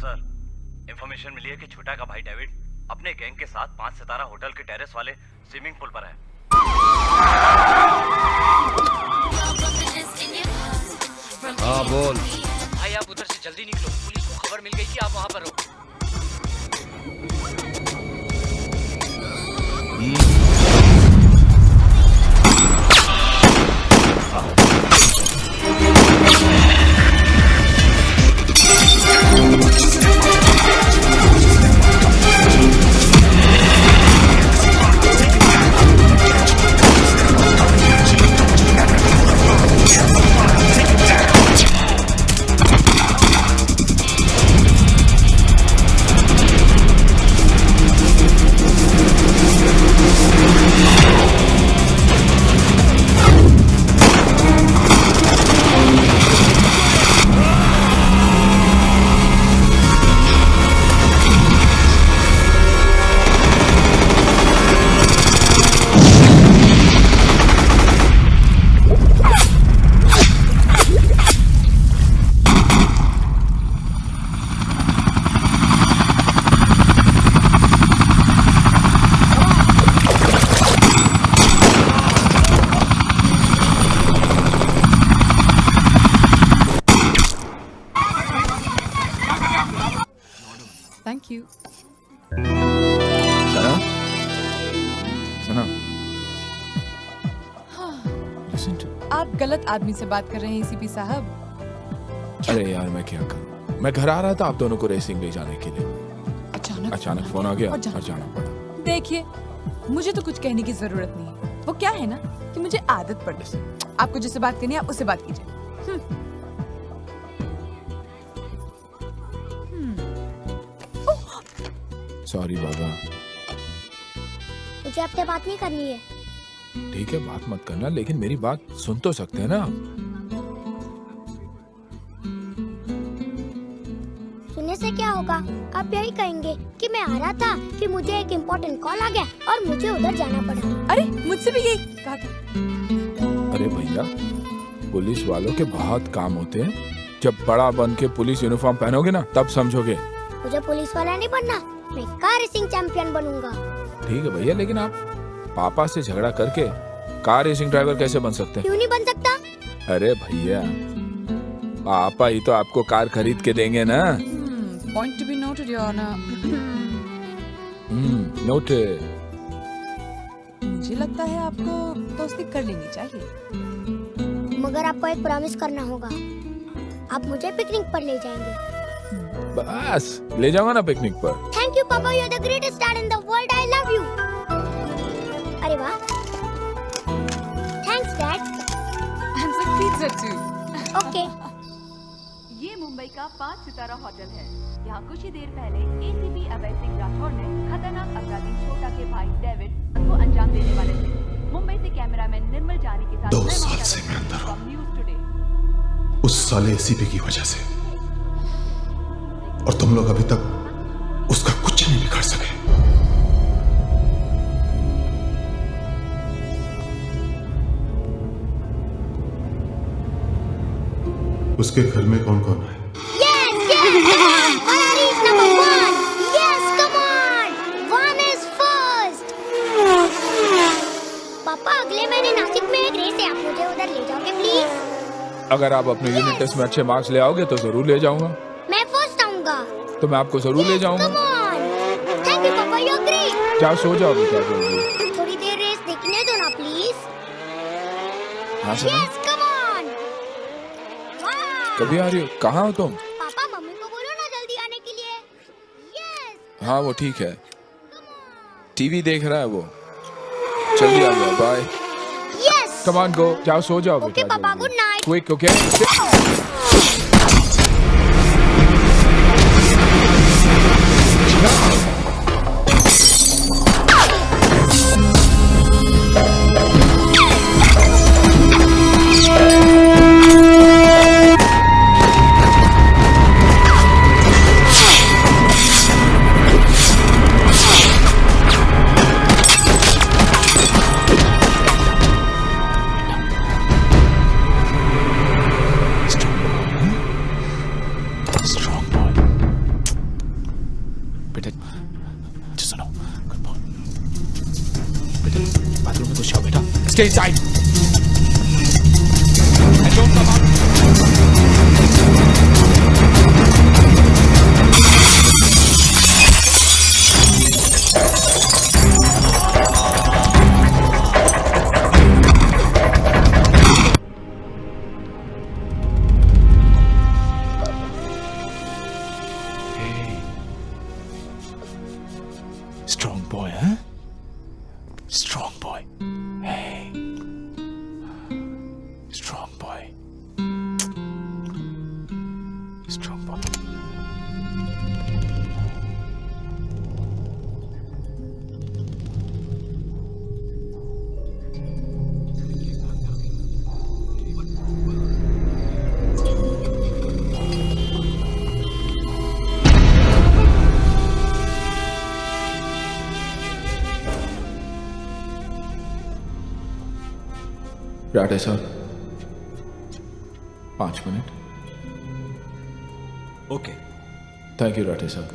Sir, information मिली है कि छोटा का भाई डेविड अपने गैंग के साथ 5 सितारा होटल के टेरेस वाले स्विमिंग पूल पर है। हाँ बोल। भाई आप उधर से जल्दी निकलो, पुलिस को खबर मिल गई कि आप वहाँ पर हो। Thank you. Sana, Sana, listen to. आप गलत आदमी से बात कर रहे हैं एसीपी साहब। अरे यार मैं क्या करूं? मैं घर आ रहा था आप दोनों को रेसिंग ले जाने के लिए। अचानक फोन आ गया और जाना पड़ा। देखिए, मुझे तो कुछ कहने की जरूरत नहीं है। वो क्या है ना कि मुझे आदत पड़ गई। आपको जिससे बात करनी है आप उससे बात कीजिए। सॉरी बाबा। मुझे आपसे बात नहीं करनी है। ठीक है बात मत करना, लेकिन मेरी बात सुन तो सकते हैं ना आप? सुनने से क्या होगा? आप यही कहेंगे कि मैं आ रहा था कि मुझे एक इम्पोर्टेंट कॉल आ गया और मुझे उधर जाना पड़ा। अरे मुझसे भी यही कहा था। अरे भैया, पुलिस वालों के बहुत काम होते हैं। जब बड़ा बन के पुलिस यूनिफॉर्म पहनोगे ना तब समझोगे। मुझे पुलिस वाला नहीं बनना, मैं कार रेसिंग चैंपियन बनूंगा। ठीक है भैया, लेकिन आप पापा से झगड़ा करके कार रेसिंग ड्राइवर कैसे बन सकते हैं? क्यों नहीं बन सकता? अरे भैया, पापा ही तो आपको कार खरीद के देंगे ना। Point to be noted your honour. Noted. मुझे लगता है आपको दोस्ती कर लेनी चाहिए। मगर आपको एक प्रॉमिस करना होगा। आप मुझे पिकनिक पर ले जाएंगे। बस ले जाऊंगा ना पिकनिक पर। थैंक यू पापा, you are the greatest dad in the world, I love you. अरे वाह, thanks dad. I'm so pizza too. Okay. ये मुंबई का 5 सितारा होटल है। यहाँ कुछ ही देर पहले एसीपी अभय सिंह राठौर ने खतरनाक अपराधी छोटा के भाई डेविड को अंजाम देने वाले थे। मुंबई से कैमरामैन निर्मल जानी के साथ 2 साल से मैं अंदर हूं, न्यूज़ टुडे। उस साले एसीपी की वजह से, और तुम लोग अभी तक उसका कुछ नहीं बिगाड़ सके। उसके घर में कौन कौन है? Yes, yes, come on. Ferrari is number 1. Yes, come on. 1 is first. पापा, अगले महीने नासिक में एक रेस है, आप मुझे उधर ले जाओगे प्लीज? अगर आप अपने यूनिट टेस्ट में अच्छे मार्क्स ले आओगे तो जरूर ले जाऊंगा। मैं फर्स्ट आऊंगा। तो मैं आपको जरूर ले जाऊंगा। Come on. Thank you पापा, you are great. जाओ सो जाओ बेटा जल्दी। थोड़ी देर रेस देखने दो ना प्लीज। हाँ सना, Yes, come on. Wow. कभी आ रही हो? कहाँ हो तुम? पापा मम्मी को बोलो ना जल्दी आने के लिए। Yes. हाँ वो ठीक है, टीवी देख रहा है वो। जल्दी आ जाओ, bye. Yes. Come on go, जाओ सो जाओ Okay बेटा पापा, जल्दी। good night. Quick okay. बेटा सुनो, बेटा बाथरूम में घुस जाओ बेटा, stay inside and don't come out. Strong boy, huh? Strong boy. Hey. Strong boy. Strong boy. Rathe साहब 5 minute. Okay. Thank you Rathe साहब।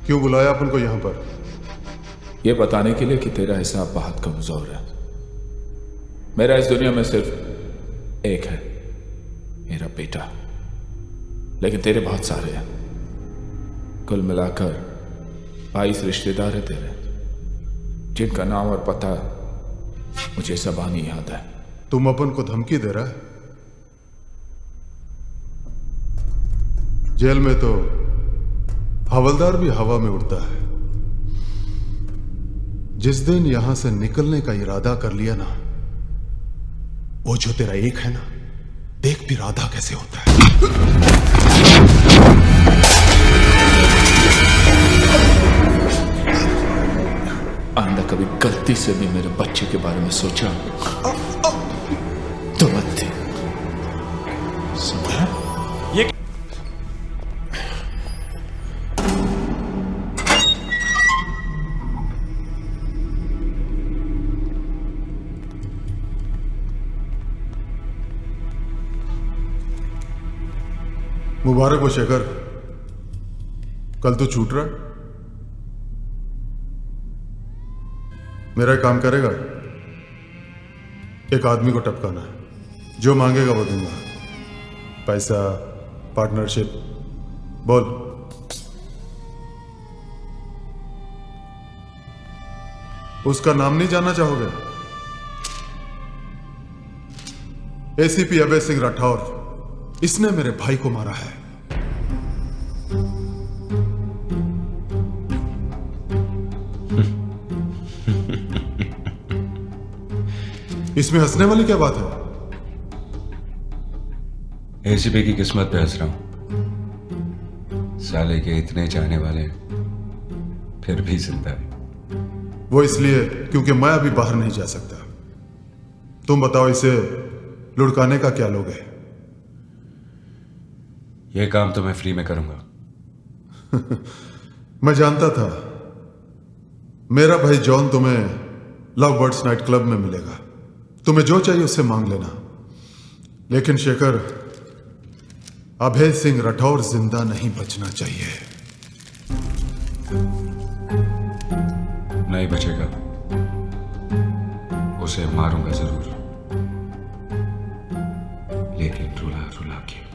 क्यों बुलाया अपन को यहां पर? यह बताने के लिए कि तेरा हिसाब बहुत कमजोर है। मेरा इस दुनिया में सिर्फ एक है, मेरा बेटा, लेकिन तेरे बहुत सारे हैं। कुल मिलाकर 22 रिश्तेदार है तेरे, जिनका नाम और पता मुझे ज़बानी याद है। तुम अपन को धमकी दे रहा है? जेल में तो हवलदार भी हवा में उड़ता है। जिस दिन यहां से निकलने का इरादा कर लिया ना, वो जो तेरा एक है ना, देख भी राधा कैसे होता है। आंदा कभी गलती से भी मेरे बच्चे के बारे में सोचा तो मत थे। समझा? ये मुबारक हो शेखर, कल तो छूट रहा। मेरा काम करेगा? एक आदमी को टपकाना है, जो मांगेगा वो दूंगा। पैसा, पार्टनरशिप, बोल। उसका नाम नहीं जानना चाहोगे? एसीपी अभय सिंह राठौर, इसने मेरे भाई को मारा है। इसमें हंसने वाली क्या बात है? एसीपी की किस्मत पे हंस रहा हूं। साले के इतने चाहने वाले हैं, फिर भी जिंदा है। वो इसलिए क्योंकि मैं अभी बाहर नहीं जा सकता। तुम बताओ, इसे लुढ़काने का क्या लोगे? ये काम तो मैं फ्री में करूंगा। मैं जानता था मेरा भाई जॉन तुम्हें लव बर्ड्स नाइट क्लब में मिलेगा। तुम्हें जो चाहिए उससे मांग लेना। लेकिन शेखर, अभय सिंह राठौर जिंदा नहीं बचना चाहिए। नहीं बचेगा, उसे मारूंगा जरूर, लेकिन रुला रुला के।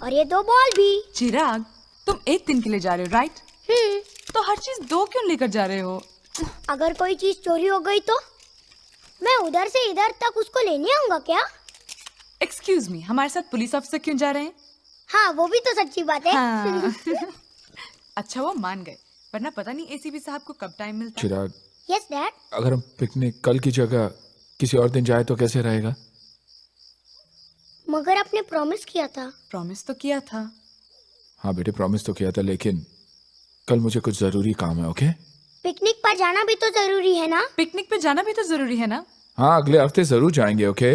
और ये 2 बॉल भी। चिराग, तुम एक दिन के लिए जा रहे हो, राइट? तो हर चीज 2 क्यों लेकर जा रहे हो? अगर कोई चीज चोरी हो गई तो मैं उधर से इधर तक उसको लेने आऊंगा क्या? एक्सक्यूज मी, हमारे साथ पुलिस ऑफिसर क्यों जा रहे हैं? हाँ, वो भी तो सच्ची बात है। हाँ। अच्छा, वो मान गए, वरना पता नहीं एसीपी साहब को कब टाइम मिलता। चिराग, यस डैड। अगर हम पिकनिक कल की जगह किसी और दिन जाए तो कैसे रहेगा? मगर आपने प्रॉमिस किया था। प्रॉमिस तो किया था। हाँ बेटे, प्रॉमिस तो किया था, लेकिन कल मुझे कुछ जरूरी काम है। ओके? पिकनिक पर जाना भी तो जरूरी है ना? पिकनिक पे जाना भी तो जरूरी है ना? हाँ, अगले हफ्ते जरूर जाएंगे। ओके?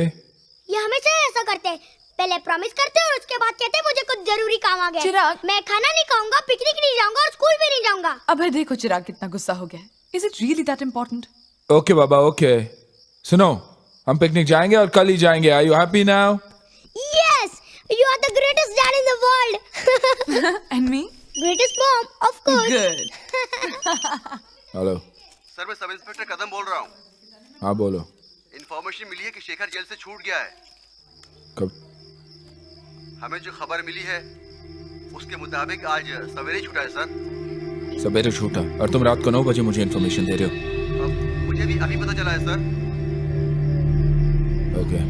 ये हमेशा ऐसा करते हैं, पहले प्रॉमिस करते हैं और उसके बाद कहते हैं मुझे कुछ जरूरी काम आ गया। चिराग, मैं खाना नहीं खाऊंगा, पिकनिक नहीं जाऊंगा और स्कूल भी नहीं जाऊंगा। अब देखो चिराग कितना गुस्सा हो गया है। Is it really that important? Okay बाबा, ओके। सुनो, हम पिकनिक जाएंगे और कल ही जाएंगे। Are you happy now? Yes, you are the greatest dad in the world. And me? Greatest mom, of course. Good. Hello sir, मैं सब इंस्पेक्टर कदम बोल रहा हूँ। हाँ बोलो। इन्फॉर्मेशन मिली है कि शेखर जेल से छूट गया है। कब? हमें जो खबर मिली है उसके मुताबिक आज सवेरे छूटा है सर। सवेरे छूटा? और तुम रात को 9 बजे मुझे इन्फॉर्मेशन दे रहे हो? मुझे भी अभी पता चला है सर। ओके।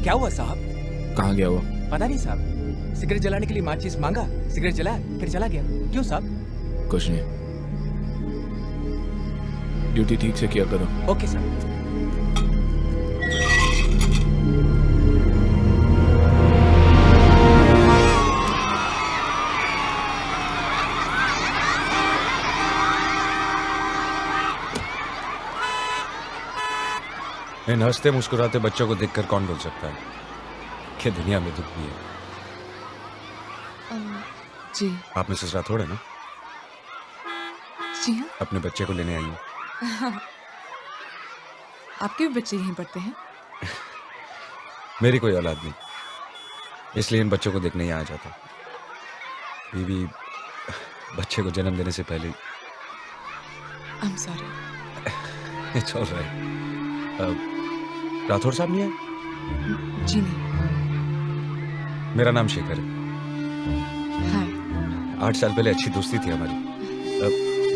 क्या हुआ साहब? कहाँ गया वो? पता नहीं साहब, सिगरेट जलाने के लिए माचिस मांगा, सिगरेट जलाया, फिर चला गया। क्यों साहब? कुछ नहीं। ड्यूटी ठीक से किया करो। ओके साहब। इन हंसते मुस्कुराते बच्चों को देखकर कौन बोल सकता है कि दुनिया में दुख भी है। जी। आप मिसेस राठौड़ है ना? जी हाँ। अपने बच्चे को लेने आई हूँ। आपके भी बच्चे यहीं पढ़ते हैं? मेरी कोई औलाद नहीं, इसलिए इन बच्चों को देखने यहाँ आ जाता। बीवी बच्चे को जन्म देने से पहले। I'm sorry। It's alright. Rathore साहब नहीं है? जी नहीं। मेरा नाम शेखर है। हाय। 8 साल पहले अच्छी दोस्ती थी हमारी।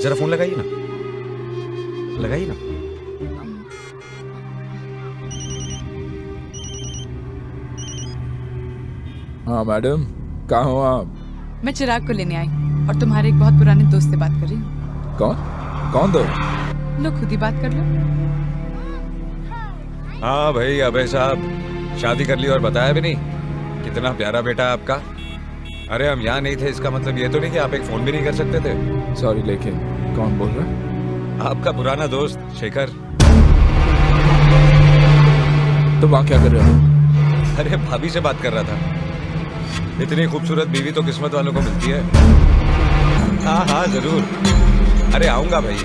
जरा फोन लगाइए ना, लगाइए ना। हाँ मैडम, कहाँ हो आप? मैं चिराग को लेने आई और तुम्हारे एक बहुत पुराने दोस्त से बात कर रही हूँ। कौन दो? लो खुद ही बात कर लो। हाँ भाई, अबे साहब शादी कर ली और बताया भी नहीं? कितना प्यारा बेटा है आपका। अरे हम यहाँ नहीं थे, इसका मतलब ये तो नहीं कि आप एक फोन भी नहीं कर सकते थे। सॉरी, लेकिन कौन बोल रहा है? आपका पुराना दोस्त शेखर। तुम वहाँ क्या कर रहे हो? अरे भाभी से बात कर रहा था। इतनी खूबसूरत बीवी तो किस्मत वालों को मिलती है। हाँ जरूर। अरे आऊंगा भाई,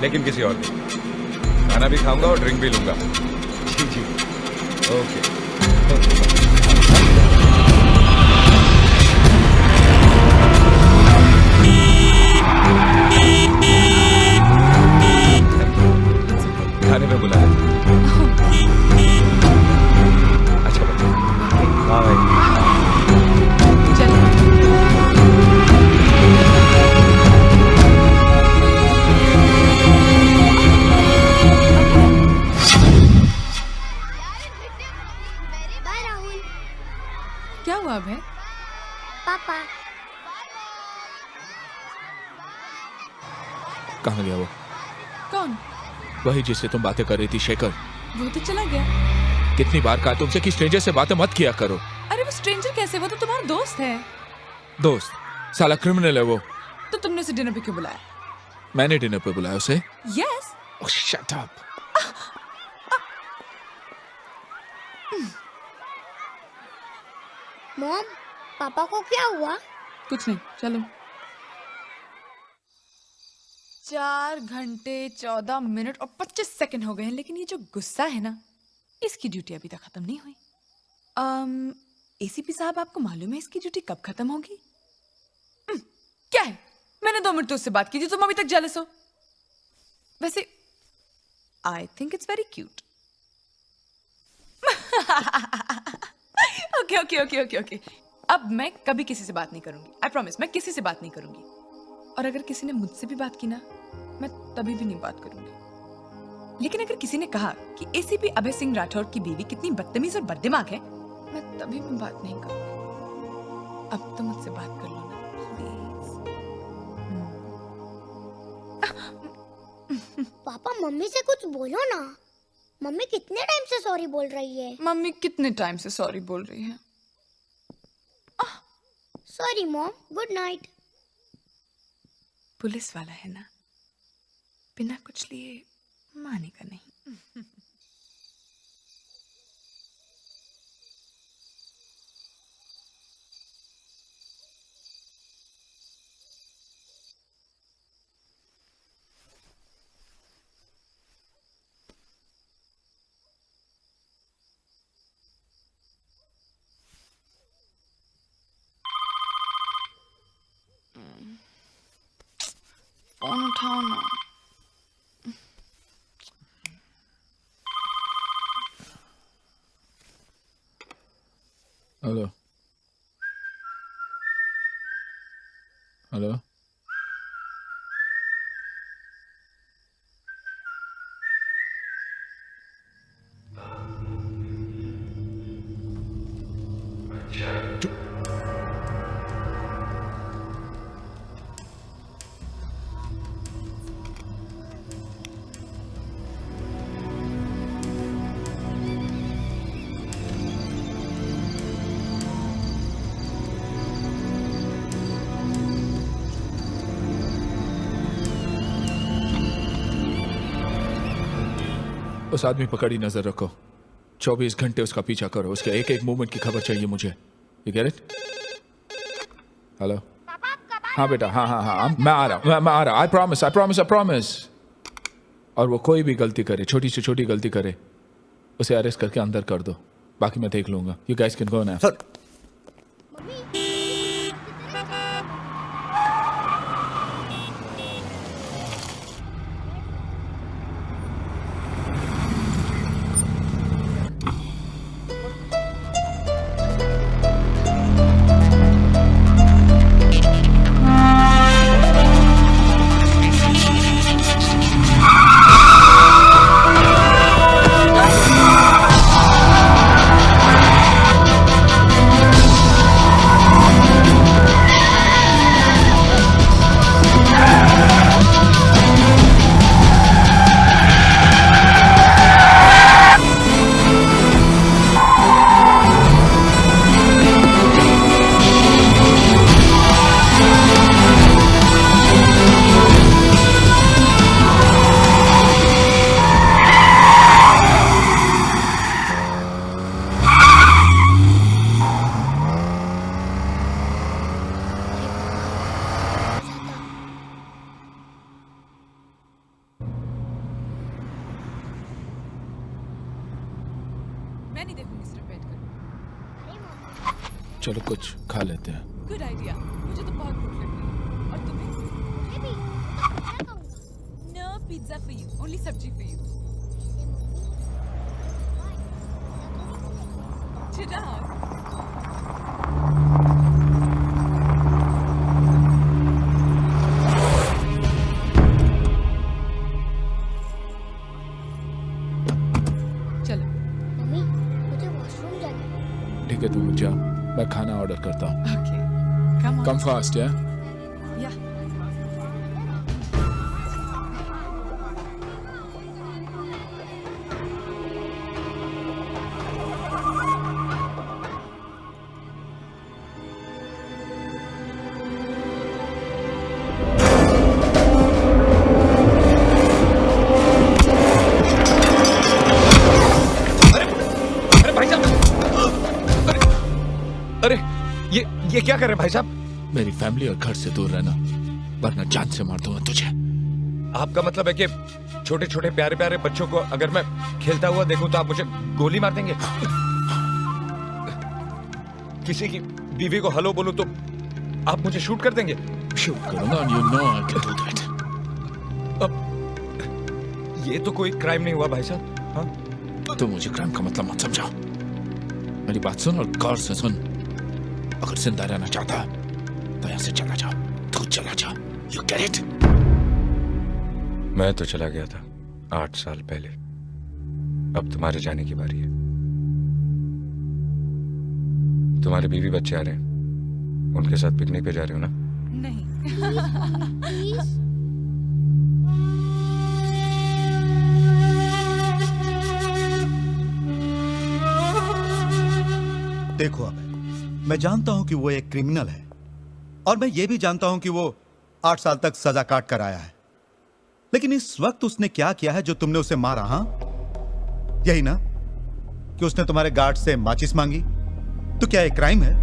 लेकिन किसी और दिन। खाना भी खाऊंगा और ड्रिंक भी लूंगा। जी ओके। खाने पे बुलाया। अच्छा बच्चा। हाँ भाई। क्या हुआ अब है? पापा। कहाँ गया वो? कौन? वही जिससे तुम बातें कर रही थी, शेखर। वो तो चला गया। कितनी बार कहा तुमसे कि स्ट्रेंजर से बातें मत किया करो। अरे वो स्ट्रेंजर कैसे? वो तो तुम्हारा दोस्त है। दोस्त? साला क्रिमिनल है वो। तो तुमने उसे डिनर पे क्यों बुलाया? मैंने डिनर पे बुलाया उसे? यस। ओह शट अप। मॉम, पापा को क्या हुआ? कुछ नहीं, चलो। 4 घंटे 14 मिनट और 25 सेकंड हो गए हैं, लेकिन ये जो गुस्सा है ना, इसकी ड्यूटी अभी तक खत्म नहीं हुई। एसीपी साहब, आपको मालूम है इसकी ड्यूटी कब खत्म होगी? क्या है? मैंने 2 मिनट तो उससे बात की थी, तुम अभी तक जेलस हो। वैसे I think it's very cute. Okay okay okay okay okay. अब मैं कभी किसी से बात नहीं करूंगी। आई प्रॉमिस, मैं किसी से बात नहीं करूंगी। और अगर किसी ने मुझसे भी बात की ना, मैं तभी भी नहीं बात करूंगी। लेकिन अगर किसी ने कहा कि एसीपी अभय सिंह राठौर की बीवी कितनी बदतमीज और बददिमाग है, मैं तभी भी बात नहीं करूंगी। अब तो मुझसे बात कर लो ना प्लीज। पापा मम्मी से कुछ बोलो ना। मम्मी कितने टाइम से सॉरी बोल रही है? मम्मी कितने टाइम से सॉरी बोल रही है? Sorry mom, good night. Police वाला है ना, बिना कुछ लिए मानेगा नहीं। फोन उठाओ ना। हेलो हेलो, उस आदमी पर कड़ी नजर रखो। 24 घंटे उसका पीछा करो। उसके एक एक मूवमेंट की खबर चाहिए मुझे। You get it? हेलो, हाँ बेटा, हाँ हाँ हाँ, मैं आ रहा। I promise. और वो कोई भी गलती करे, छोटी से छोटी गलती करे, उसे अरेस्ट करके अंदर कर दो। बाकी मैं देख लूंगा। You guys can go now. Sir, मैं नहीं देखूंगी सिर्फ बैठकर। चलो कुछ खा लेते हैं। गुड आइडिया, मुझे तो बहुत भूख लग रही है। और तुम्हें? मुझे भी। मैं खाऊंगा। No pizza for you, only sabzi for you. Chirag, चलो। मम्मी, मुझे वॉशरूम जाना है। ठीक है, तुम जा, मैं खाना ऑर्डर करता हूँ। ओके, कम फास्ट है। या ये क्या कर रहे हैं भाई साहब? मेरी फैमिली और घर से दूर रहना, वरना जान से मार दूंगा तुझे। आपका मतलब है कि छोटे छोटे प्यारे प्यारे बच्चों को अगर मैं खेलता हुआ देखूं तो आप मुझे गोली मार देंगे? किसी की बीवी को हेलो बोलूं तो आप मुझे शूट कर देंगे? शूट करूंगा, you know I can do that। अब ये तो कोई क्राइम नहीं हुआ भाई साहब। हाँ? तो मुझे क्राइम का मतलब मत समझा। मेरी बात सुन और गौर से सुन। अगर जिंदा रहना चाहता तो यहां से चला जा। तू चला जा। You get it? मैं तो चला गया था 8 साल पहले। अब तुम्हारे जाने की बारी है। तुम्हारे बीवी बच्चे आ रहे हैं, उनके साथ पिकनिक पे जा रहे हो ना? नहीं। देखो अब मैं जानता हूं कि वो एक क्रिमिनल है और मैं ये भी जानता हूं कि वो 8 साल तक सजा काट कर आया है, लेकिन इस वक्त उसने क्या किया है जो तुमने उसे मारा? हाँ, यही ना कि उसने तुम्हारे गार्ड से माचिस मांगी। तो क्या ये क्राइम है?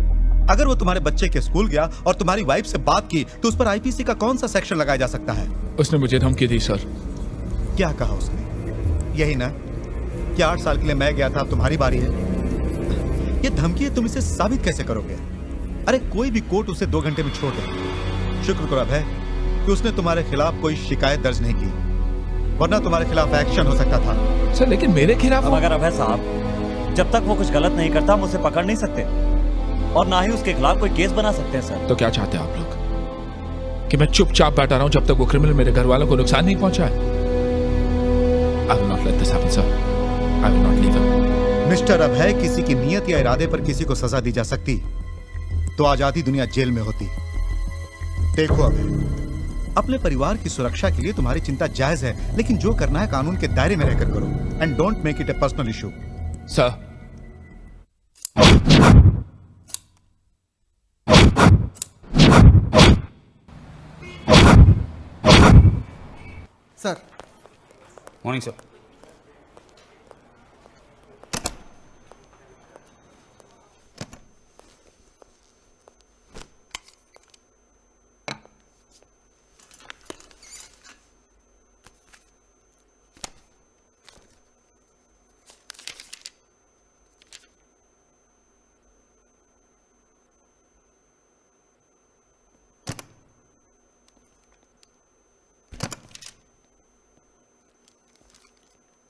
अगर वो तुम्हारे बच्चे के स्कूल गया और तुम्हारी वाइफ से बात की तो उस पर आईपीसी का कौन सा सेक्शन लगाया जा सकता है? उसने मुझे धमकी दी सर। क्या कहा उसने? यही ना कि 8 साल के लिए मैं गया था, अब तुम्हारी बारी है। ये धमकी है, तुम इसे साबित कैसे करोगे? अरे कोई भी कोर्ट उसे 2 घंटे में छोड़ दे। शुक्र करो अभय कि उसने तुम्हारे खिलाफ कोई शिकायत दर्ज नहीं की, वरना तुम्हारे खिलाफ एक्शन हो सकता था। सर लेकिन मेरे खिलाफ अगर अभय साहब जब तक वो कुछ गलत नहीं करता हम उसे पकड़ नहीं सकते और ना ही उसके खिलाफ कोई केस बना सकते हैं सर। तो क्या चाहते हैं आप लोग कि मैं चुपचाप बैठा रहा हूं जब तक वो क्रिमिनल मेरे घर वालों को नुकसान नहीं पहुंचाए? I will not let this happen, sir. I will not leave him. Mister Abhay, किसी की नीयत या इरादे पर किसी को सजा दी जा सकती तो आज आधी दुनिया जेल में होती। देखो अभय, अपने परिवार की सुरक्षा के लिए तुम्हारी चिंता जायज है, लेकिन जो करना है कानून के दायरे में रहकर करो and don't make it A personal issue. Sir sir morning sir.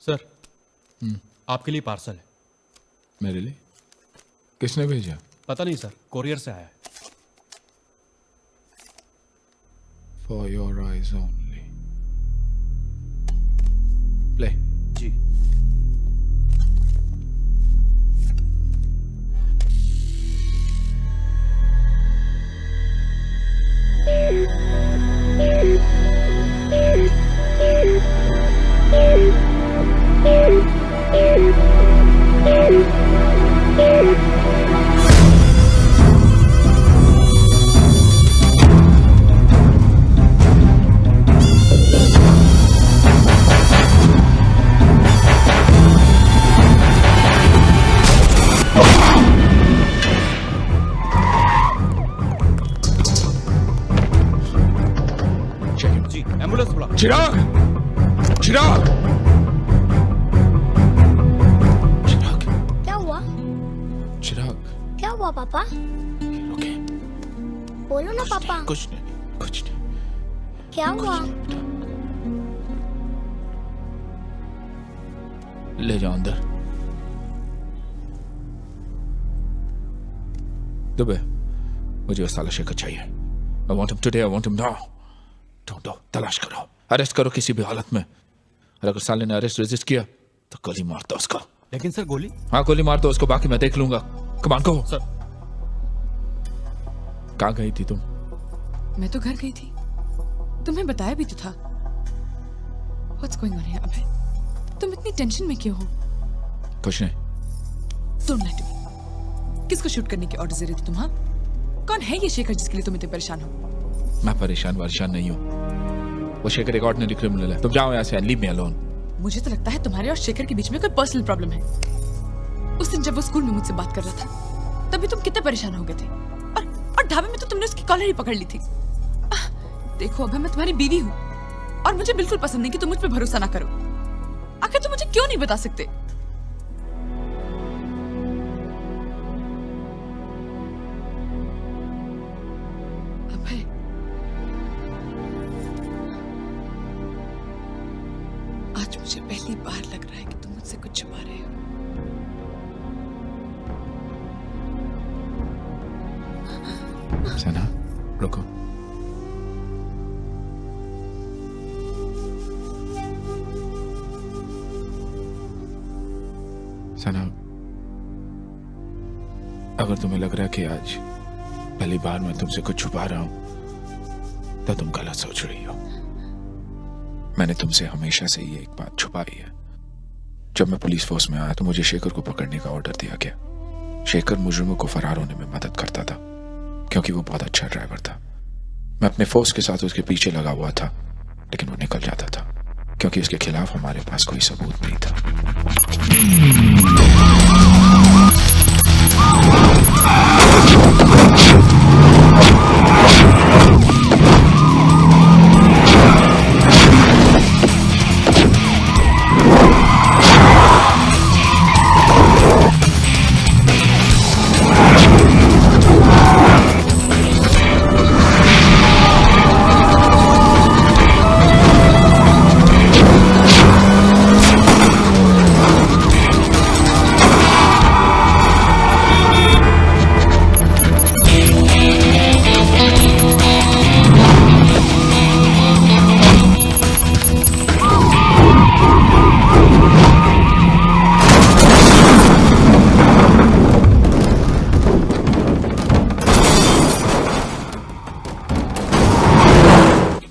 Sir आपके लिए पार्सल है। मेरे लिए? किसने भेजा? पता नहीं सर, कोरियर से आया है। For your eyes only. Play. जी। जी, एम्बुलेंस बुला। चिराग! चिराग! क्या हुआ? चिराग! क्या हुआ पापा? ओके। बोलो ना पापा। कुछ नहीं, कुछ नहीं। क्या हुआ? ले जाओ अंदर। दुबे, मुझे वो साला शेखर चाहिए। I want him today, I want him now. ढूंढो, तलाश करो, अरेस्ट करो किसी भी हालत में। और अगर साले ने अरेस्ट रेजिस्ट किया तो गोली मार दो उसको। लेकिन सर गोली? हाँ गोली मार दो उसको, बाकी मैं देख लूंगा। कमान को सर। कहाँ गई थी तुम? मैं तो घर गई थी, तुम्हें बताया भी तो था। What's going on here अभय? तुम इतनी टेंशन में क्यों हो? कुछ नहीं। Don't lie to me. किसको शूट करने की ऑर्डर दे रही थी तुम? हाँ, कौन है ये शेखर जिसके लिए तुम इतने परेशान हो? मैं परेशान नहीं हूँ। वो शेखर एक ऑर्डिनरी क्रिमिनल है। तुम जाओ यहाँ से, लीव मी अलोन। मुझे तो लगता है तुम्हारे और शेखर के बीच में कोई पर्सनल प्रॉब्लम है। उस दिन जब वो स्कूल में मुझसे बात कर रहा था तभी तुम कितने परेशान हो गए थे, और ढाबे में तो तुमने उसकी कॉलर ही पकड़ ली थी। देखो अभय, मैं तुम्हारी बीवी हूँ और मुझे बिल्कुल पसंद नहीं कि तुम मुझ पर भरोसा ना करो। आखिर तुम मुझे क्यों नहीं बता सकते? आज मुझे पहली बार लग रहा है कि तुम मुझसे कुछ छुपा रहे हो। सना रुको। सना, अगर तुम्हें लग रहा है कि आज पहली बार मैं तुमसे कुछ छुपा रहा हूं तो तुम गलत सोच रही हो। मैंने तुमसे हमेशा से ये एक बात छुपाई है। जब मैं पुलिस फोर्स में आया तो मुझे शेखर को पकड़ने का ऑर्डर दिया गया। शेखर मुजरिमों को फरार होने में मदद करता था क्योंकि वो बहुत अच्छा ड्राइवर था। मैं अपने फोर्स के साथ उसके पीछे लगा हुआ था, लेकिन वो निकल जाता था क्योंकि उसके खिलाफ हमारे पास कोई सबूत नहीं था।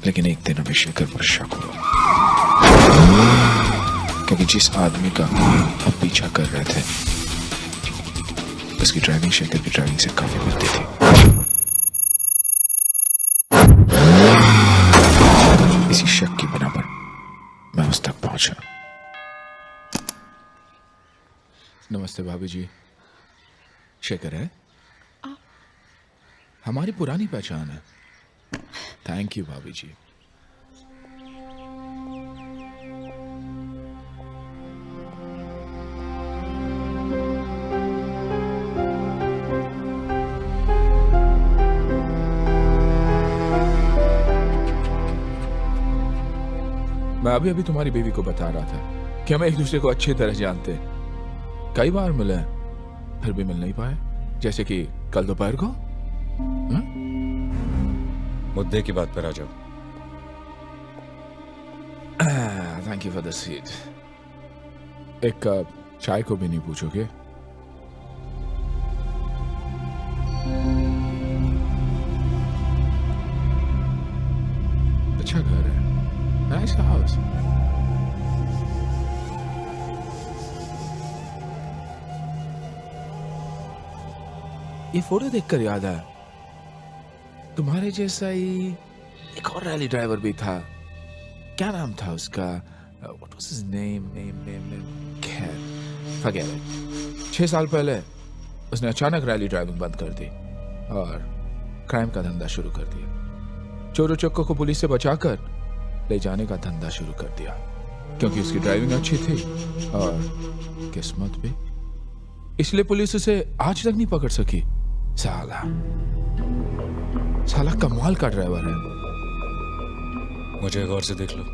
लेकिन एक दिन हमें शेखर पर शक हुआ क्योंकि जिस आदमी का हम पीछा कर रहे थे उसकी ड्राइविंग शेखर की ड्राइविंग से काफी मिलती थी। इसी शक की बिना पर मैं उस तक पहुंचा। नमस्ते भाभी जी। शेखर है? हमारी पुरानी पहचान है। थैंक यू भाभी जी। मैं अभी तुम्हारी बीवी को बता रहा था कि हम एक दूसरे को अच्छी तरह जानते हैं। कई बार मिले फिर भी मिल नहीं पाए, जैसे कि कल दोपहर को। मुद्दे की बात पर आ जाओ। Thank you for the seat. एक कप चाय को भी नहीं पूछोगे? अच्छा घर है, नाइस हाउस। ये फोटो देखकर याद आया, तुम्हारे जैसा ही एक और रैली ड्राइवर भी था। क्या नाम था उसका? What was his name? खैर, forget it। 6 साल पहले उसने अचानक रैली ड्राइविंग बंद कर दी और क्राइम का धंधा शुरू कर दिया। चोरों चक्कों को पुलिस से बचाकर ले जाने का धंधा शुरू कर दिया क्योंकि उसकी ड्राइविंग अच्छी थी और किस्मत भी। इसलिए पुलिस उसे आज तक नहीं पकड़ सकी। साला कमाल का ड्राइवर है। मुझे गौर से देख लो,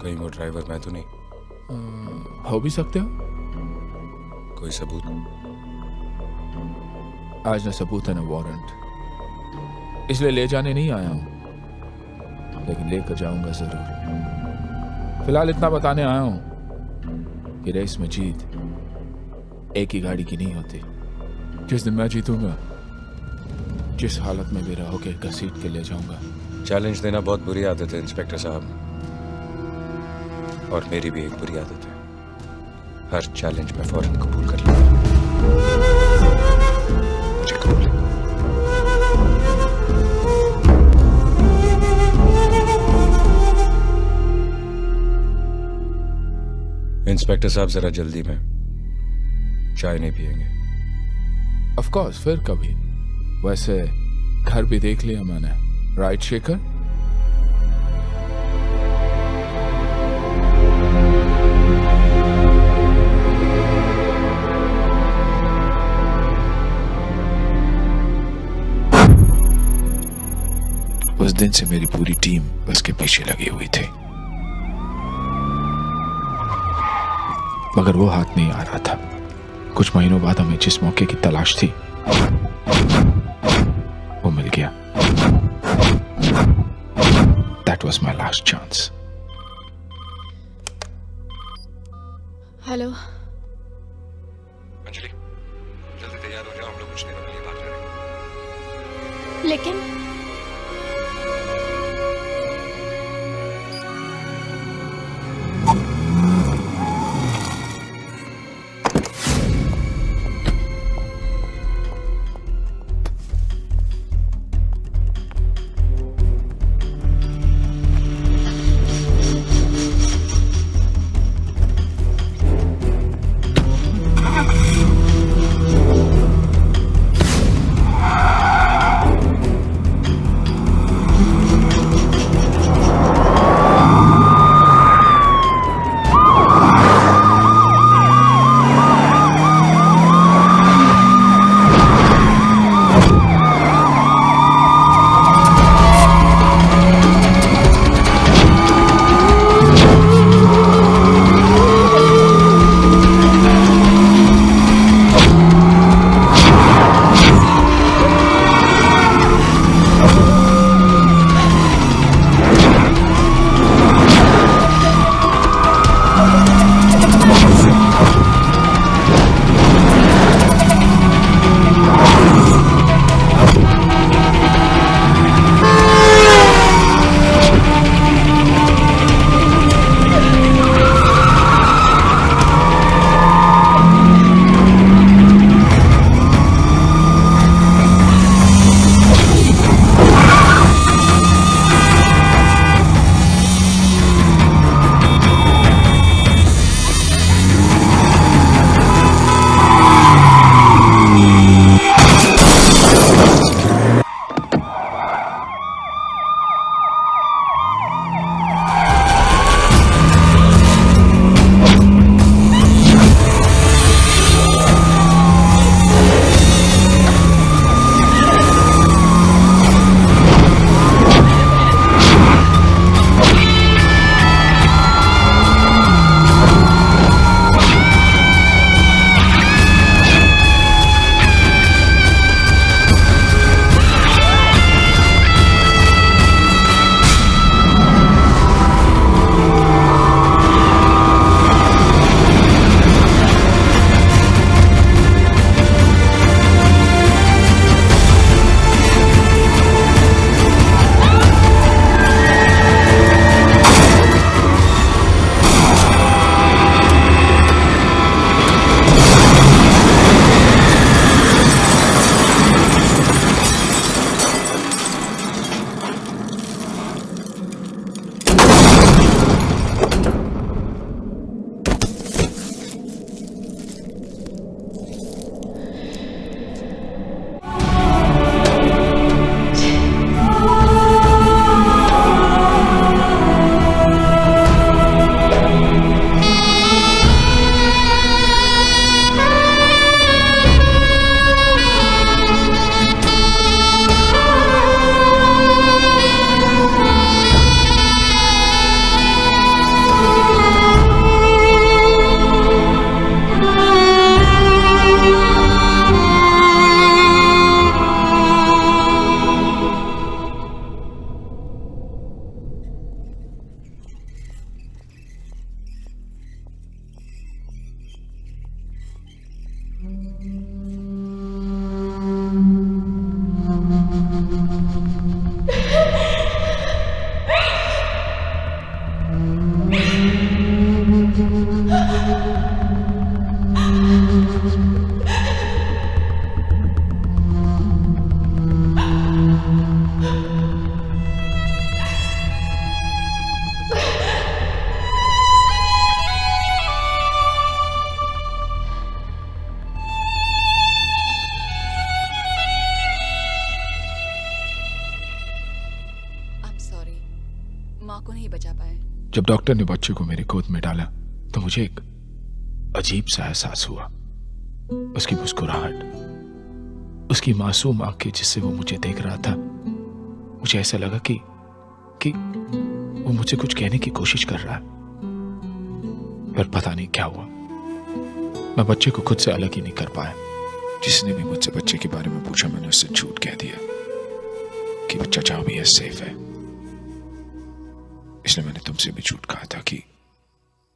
कहीं वो ड्राइवर मैं तो नहीं। हो भी सकते हो। कोई सबूत? आज ना सबूत है ना वारंट, इसलिए ले जाने नहीं आया हूं, लेकिन लेकर जाऊंगा जरूर। फिलहाल इतना बताने आया हूं कि रेस में जीत एक ही गाड़ी की नहीं होती। जिस दिन मैं जीतूंगा, जिस हालत में भी रहोगे घसीट के ले जाऊंगा। चैलेंज देना बहुत बुरी आदत है इंस्पेक्टर साहब, और मेरी भी एक बुरी आदत है। हर चैलेंज में फौरन कबूल कर लूंगा। मुझे कबूल है। इंस्पेक्टर साहब जरा जल्दी में, चाय नहीं पिएंगे? ऑफ कोर्स, फिर कभी। वैसे घर भी देख लिया मैंने, राइट शेखर? उस दिन से मेरी पूरी टीम उसके पीछे लगी हुई थी, मगर वो हाथ नहीं आ रहा था। कुछ महीनों बाद हमें जिस मौके की तलाश थी वो मिल गया। That was my last chance. Hello. Anjali, जल्दी तैयार हो जाओ, हम लोग कुछ दिनों के लिए बाहर जा रहे हैं। लेकिन माँ को नहीं बचा पाए। जब डॉक्टर ने बच्चे को मेरी गोद में डाला तो मुझे एक अजीब सा एहसास हुआ। उसकी मुस्कुराहट, उसकी मासूम आंखें जिससे वो मुझे देख रहा था, मुझे ऐसा लगा कि वो मुझे कुछ कहने की कोशिश कर रहा है, पर पता नहीं क्या हुआ। मैं बच्चे को खुद से अलग ही नहीं कर पाया। जिसने भी मुझसे बच्चे के बारे में पूछा मैंने उससे झूठ कह दिया। कि बच्चा जहां भी है सेफ है। इसलिए मैंने तुमसे भी झूठ कहा था कि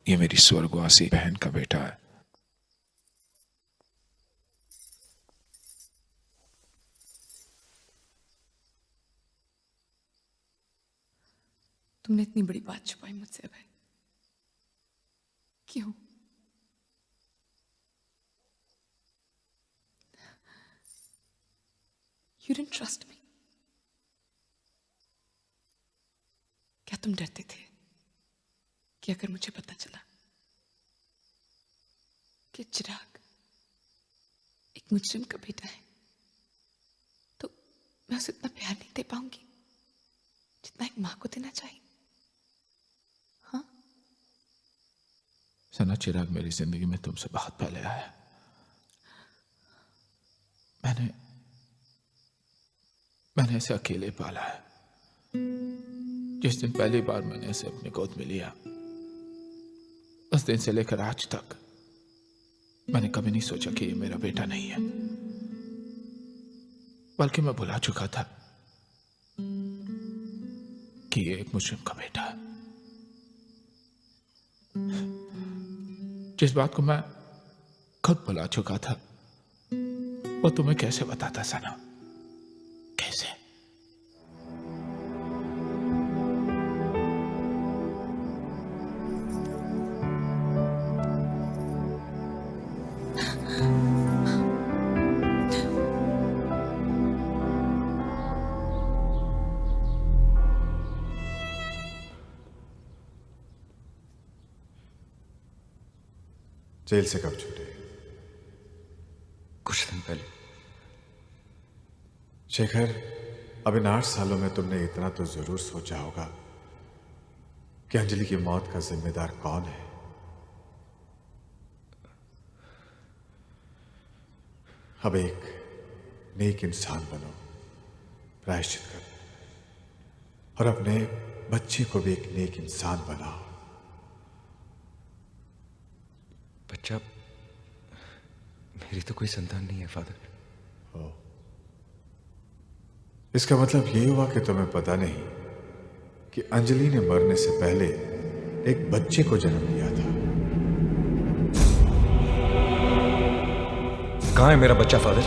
ये मेरी स्वर्गवासी बहन का बेटा है। तुमने इतनी बड़ी बात छुपाई मुझसे अभय, क्यों? You didn't trust me. क्या तुम डरते थे कि अगर मुझे पता चला कि चिराग एक मुजरिम का बेटा है तो मैं उसे इतना प्यार नहीं दे पाऊंगी जितना एक मां को देना चाहिए? हाँ? सना, चिराग मेरी जिंदगी में तुमसे बहुत पहले आया। मैंने इसे अकेले पाला है। जिस दिन पहली बार मैंने इसे अपनी गोद में लिया, उस दिन से लेकर आज तक मैंने कभी नहीं सोचा कि ये मेरा बेटा नहीं है, बल्कि मैं भुला चुका था कि ये एक मुजरिम का बेटा है। जिस बात को मैं खुद भुला चुका था वो तुम्हें कैसे बताता सना? कैसे? जेल से कब छूटे? कुछ दिन पहले। शेखर, अब इन 8 सालों में तुमने इतना तो जरूर सोचा होगा कि अंजलि की मौत का जिम्मेदार कौन है। अब एक नेक इंसान बनो, प्रायश्चित करो और अपने बच्चे को भी एक नेक इंसान बनाओ। बच्चा, मेरी तो कोई संतान नहीं है फादर। इसका मतलब ये हुआ कि तुम्हें पता नहीं कि अंजलि ने मरने से पहले एक बच्चे को जन्म दिया था। कहाँ है मेरा बच्चा फादर?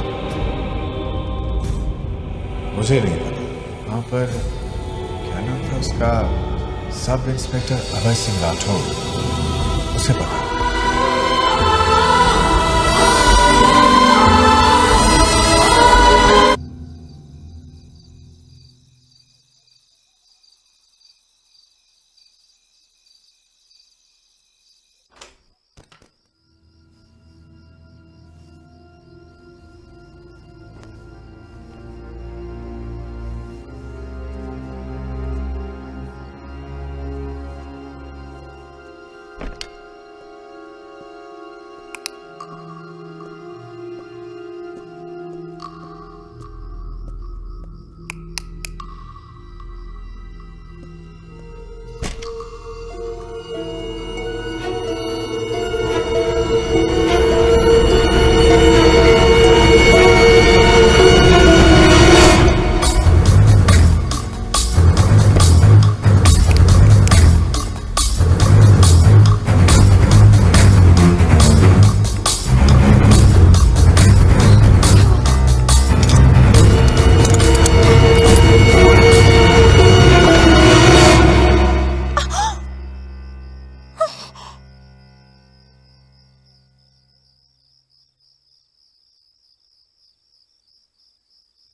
मुझे नहीं पता। वहां पर क्या नाम था उसका? सब इंस्पेक्टर अभय सिंह राठौर, उसे पता।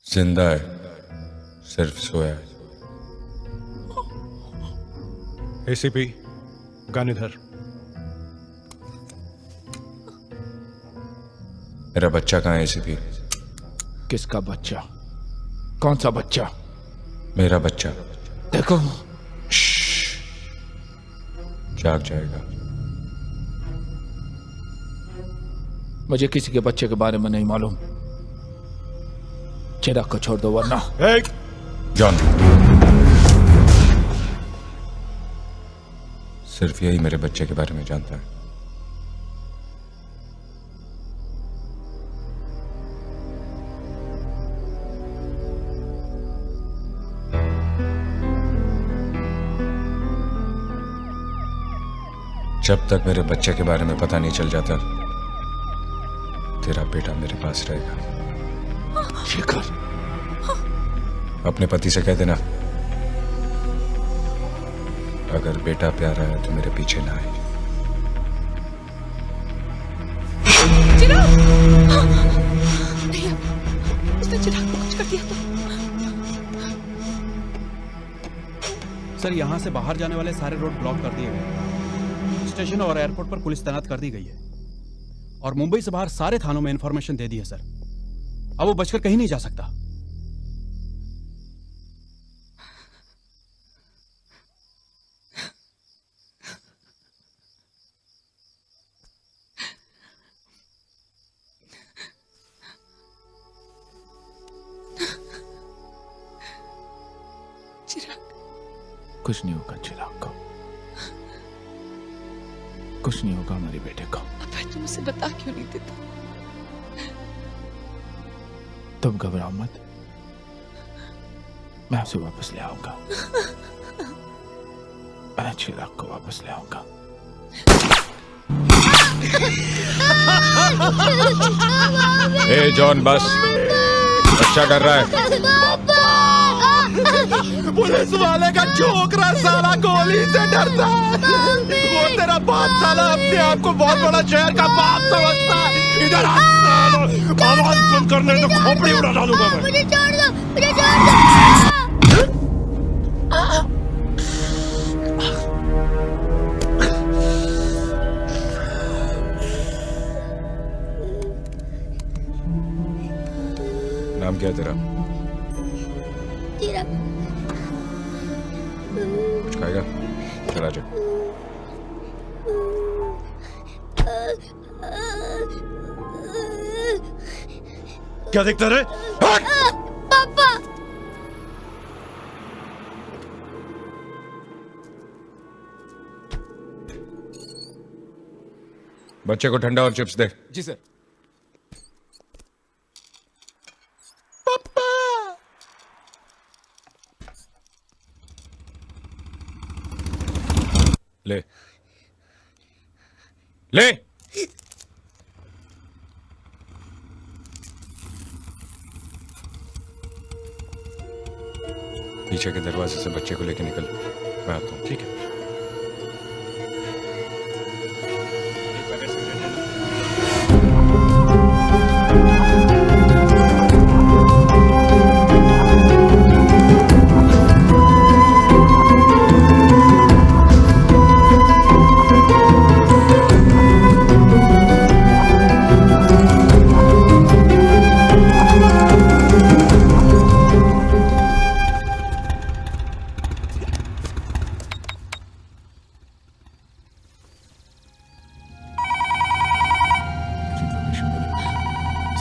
जिंदा है, सिर्फ सोया है। एसीपी गानीधर, मेरा बच्चा कहाँ है एसीपी? किसका बच्चा? कौन सा बच्चा? मेरा बच्चा। देखो, जाग जाएगा। मुझे किसी के बच्चे के बारे में नहीं मालूम। चिराग को छोड़ दो वरना। जॉन, सिर्फ यही मेरे बच्चे के बारे में जानता है। जब तक मेरे बच्चे के बारे में पता नहीं चल जाता, तेरा बेटा मेरे पास रहेगा। शेखर, अपने पति से कह देना, अगर बेटा प्यारा है तो मेरे पीछे ना आए। उसने चिराग को कुछ कर दिया तो। सर, यहाँ से बाहर जाने वाले सारे रोड ब्लॉक कर दिए गए। स्टेशन और एयरपोर्ट पर पुलिस तैनात कर दी गई है और मुंबई से बाहर सारे थानों में इंफॉर्मेशन दे दी है सर। अब वो बचकर कहीं नहीं जा सकता। कुछ नहीं होगा चिराग को, कुछ नहीं होगा हमारे बेटे को। अब तुम उसे बता क्यों नहीं देता? तुम घबराओ मत, मैं उसे वापस ले आऊंगा। मैं चिराग को वापस ले आऊंगा। ए जॉन, बस अच्छा कर रहा है। पुलिस वाले का छोकरा साला गोली से डरता है। वो तेरा बाप साला अपने आप को बहुत बड़ा शहर का बाप समझता है। इधर आ सालो, आवाज बंद करने तो खोपड़ी उड़ा डालूंगा मैं। मुझे छोड़ दो, मुझे छोड़ दो। नाम क्या है तेरा? कुछ खाएगा? चला जा। क्या देखता रे? पापा। बच्चे को ठंडा और चिप्स दे। जी सर। ले ले। पीछे के दरवाजे से बच्चे को लेके निकल, मैं आता हूं। ठीक है।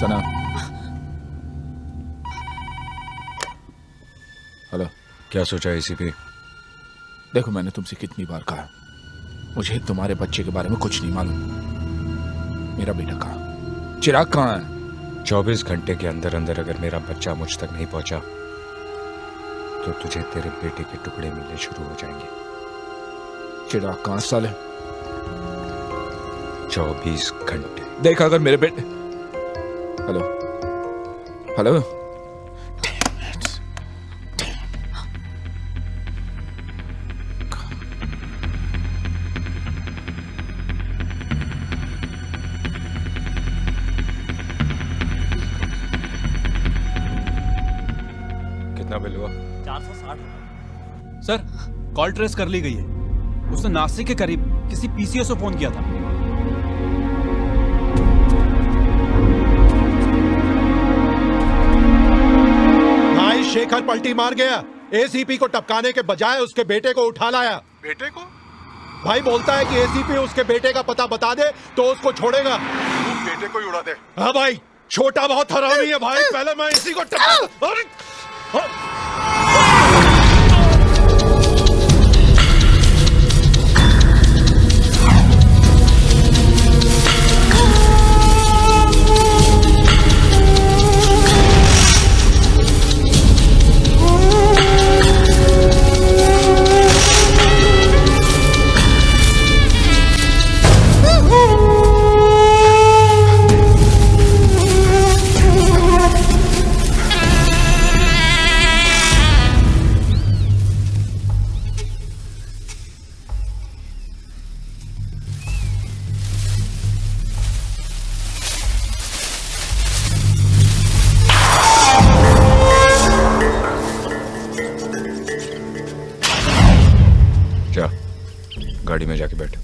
सना, हेलो। क्या सोचा एसीपी? देखो, मैंने तुमसे कितनी बार कहा, मुझे तुम्हारे बच्चे के बारे में कुछ नहीं मालूम। मेरा बेटा कहाँ? चिराग कहाँ है? 24 घंटे के अंदर अंदर अगर मेरा बच्चा मुझ तक नहीं पहुंचा तो तुझे तेरे बेटे के टुकड़े मिलने शुरू हो जाएंगे। चिराग कहाँ साले? 24 घंटे। देख, अगर मेरे बेटे... हेलो हेलो। कितना बिल हुआ? 460। सर, कॉल ट्रेस कर ली गई है। उसने नासिक के करीब किसी पीसीओ से फोन किया था। शेखर पलटी मार गया। एसीपी को टपकाने के बजाय उसके बेटे को उठा लाया। बेटे को? भाई बोलता है कि एसीपी उसके बेटे का पता बता दे तो उसको छोड़ेगा। वो बेटे को ही उड़ा दे। हाँ भाई, छोटा बहुत हरामी है भाई। पहले मैं इसी को टपका। गाड़ी में जाके बैठ।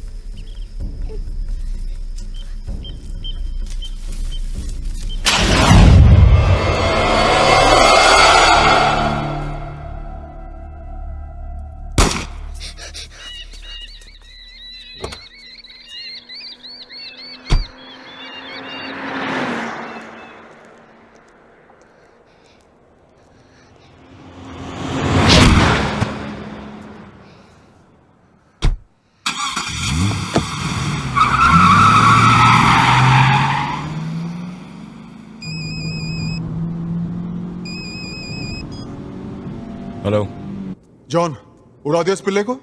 हेलो जॉन, उड़ा दिया इस पिल्ले को?